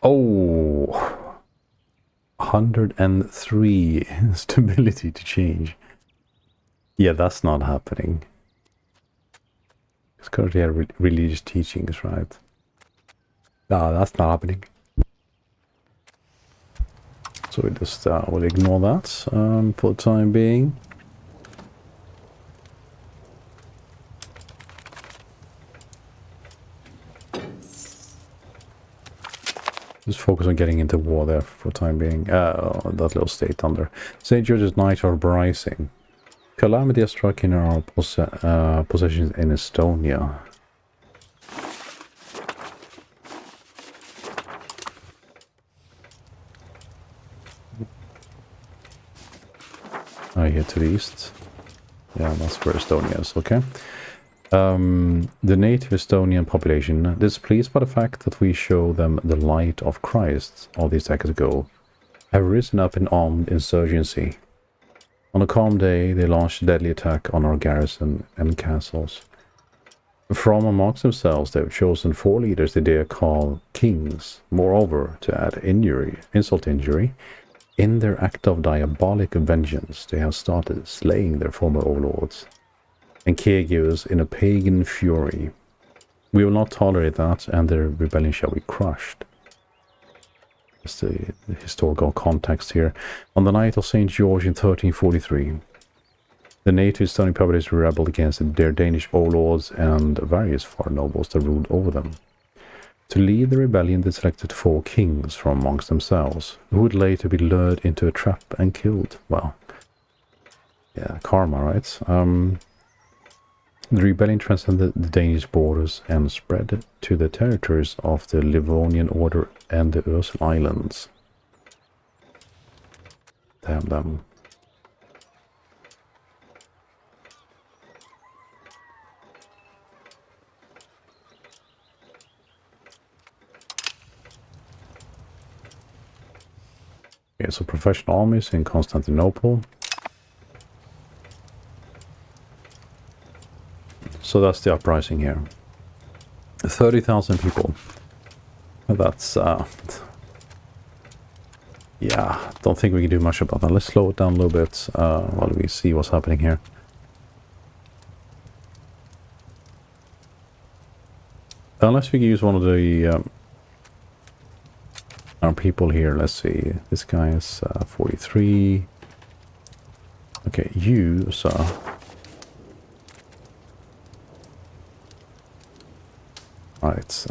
Oh, 103 stability to change. Yeah, that's not happening. It's currently a religious teachings, right? No, that's not happening. So we just will ignore that for the time being. Just focus on getting into war there for the time being. That little state under. St. George's Night are rising. Calamity has struck in our possessions in Estonia. Here to the east. Yeah, that's where Estonia is, okay. The native Estonian population, displeased by the fact that we show them the light of Christ all these decades ago, have risen up in armed insurgency. On a calm day, they launched a deadly attack on our garrison and castles. From amongst themselves, they have chosen 4 leaders they dare call kings. Moreover, to add insult to injury, in their act of diabolic vengeance, they have started slaying their former overlords and caregivers in a pagan fury. We will not tolerate that, and their rebellion shall be crushed. That's the historical context here. On the night of St. George in 1343, the native Estonian populace rebelled against their Danish overlords and various foreign nobles that ruled over them. To lead the rebellion, they selected 4 kings from amongst themselves, who would later be lured into a trap and killed. Well, yeah, karma, right? The rebellion transcended the Danish borders and spread to the territories of the Livonian Order and the Ursel Islands. Damn them. Okay, so professional armies in Constantinople. So that's the uprising here. 30,000 people. That's, yeah, don't think we can do much about that. Let's slow it down a little bit while we see what's happening here. Unless we can use one of the our people here. Let's see. This guy is 43. Okay, you, sir. Right,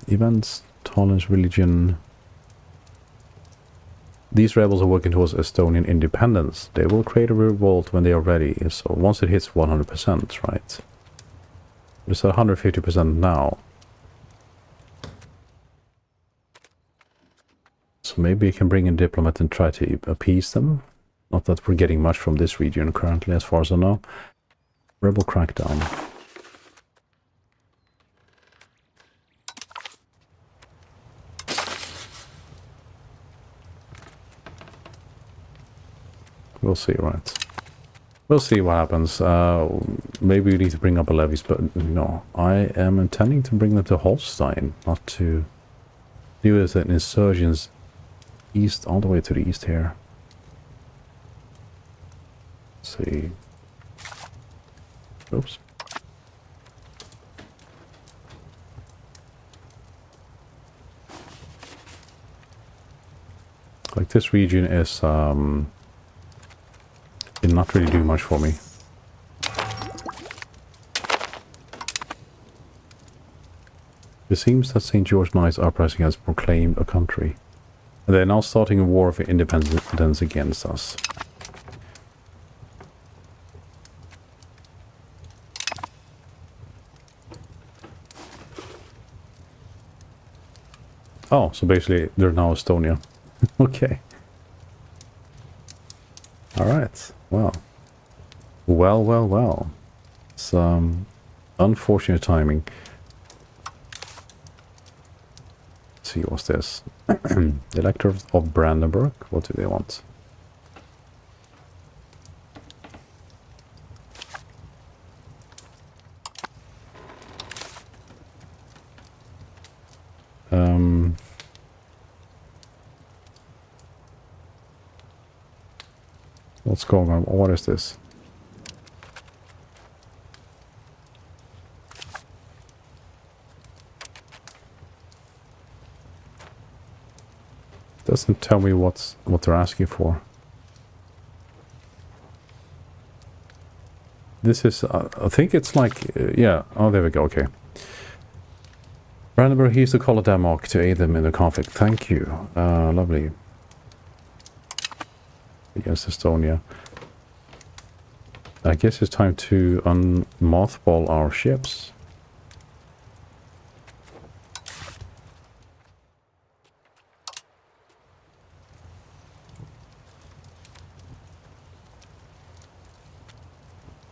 events, tolerance, religion. These rebels are working towards Estonian independence. They will create a revolt when they are ready, so once it hits 100%, right? It's at 150% now. So maybe you can bring in a diplomat and try to appease them. Not that we're getting much from this region currently, as far as I know. Rebel crackdown. We'll see, right? We'll see what happens. Maybe we need to bring up a levies, but no. I am intending to bring them to Holstein, not to do as an insurgents east, all the way to the east here. Let's see. Oops. Like this region is did not really do much for me. It seems that St. George Knight's uprising has proclaimed a country. And they're now starting a war of independence against us. Oh, so basically they're now Estonia. Okay. Alright, well. Well. It's unfortunate timing. see, what's this? The Elector of Brandenburg. What do they want? What's going on? What is this? Doesn't tell me what they're asking for. This is, I think it's like, yeah. Oh, there we go. Okay. Brandenburg used to call it Denmark to aid them in the conflict. Thank you. Lovely. Against Estonia. I guess it's time to unmothball our ships.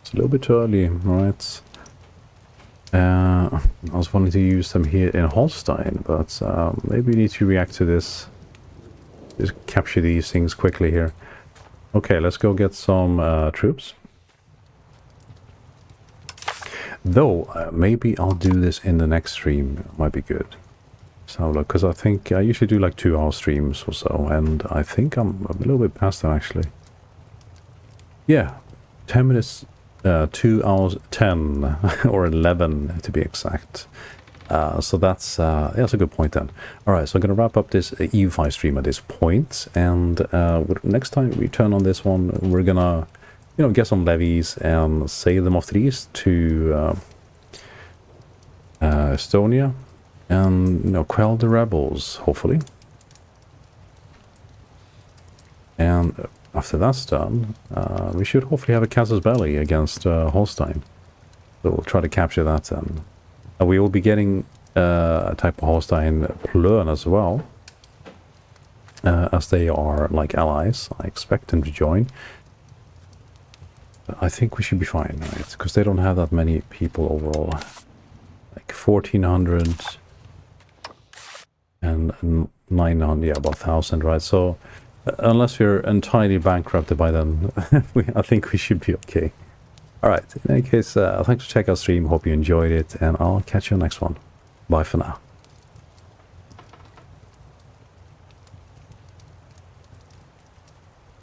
It's a little bit early, right? I was wanting to use them here in Holstein, but maybe we need to react to this. Just capture these things quickly here. Okay, let's go get some troops. Though, maybe I'll do this in the next stream. Might be good. So look, because I think I usually do like 2-hour streams or so, and I think I'm a little bit past that actually. Yeah, 10 minutes, 2 hours 10 or 11 to be exact. So that's a good point then. Alright, so I'm going to wrap up this EU5 stream at this point, and next time we turn on this one, we're going to, you know, get some levies and sail them off to the east to Estonia, and, you know, quell the rebels, hopefully. And after that's done, we should hopefully have a casus belli against Holstein. So we'll try to capture that then. We will be getting a type of Holstein Plön as well, as they are like allies. I expect them to join. But I think we should be fine, right? Because they don't have that many people overall. Like 1,400 and 900, yeah, about 1,000, right? So unless we're entirely bankrupted by then, I think we should be okay. Alright, in any case, thanks for checking out the stream. Hope you enjoyed it, and I'll catch you on the next one. Bye for now.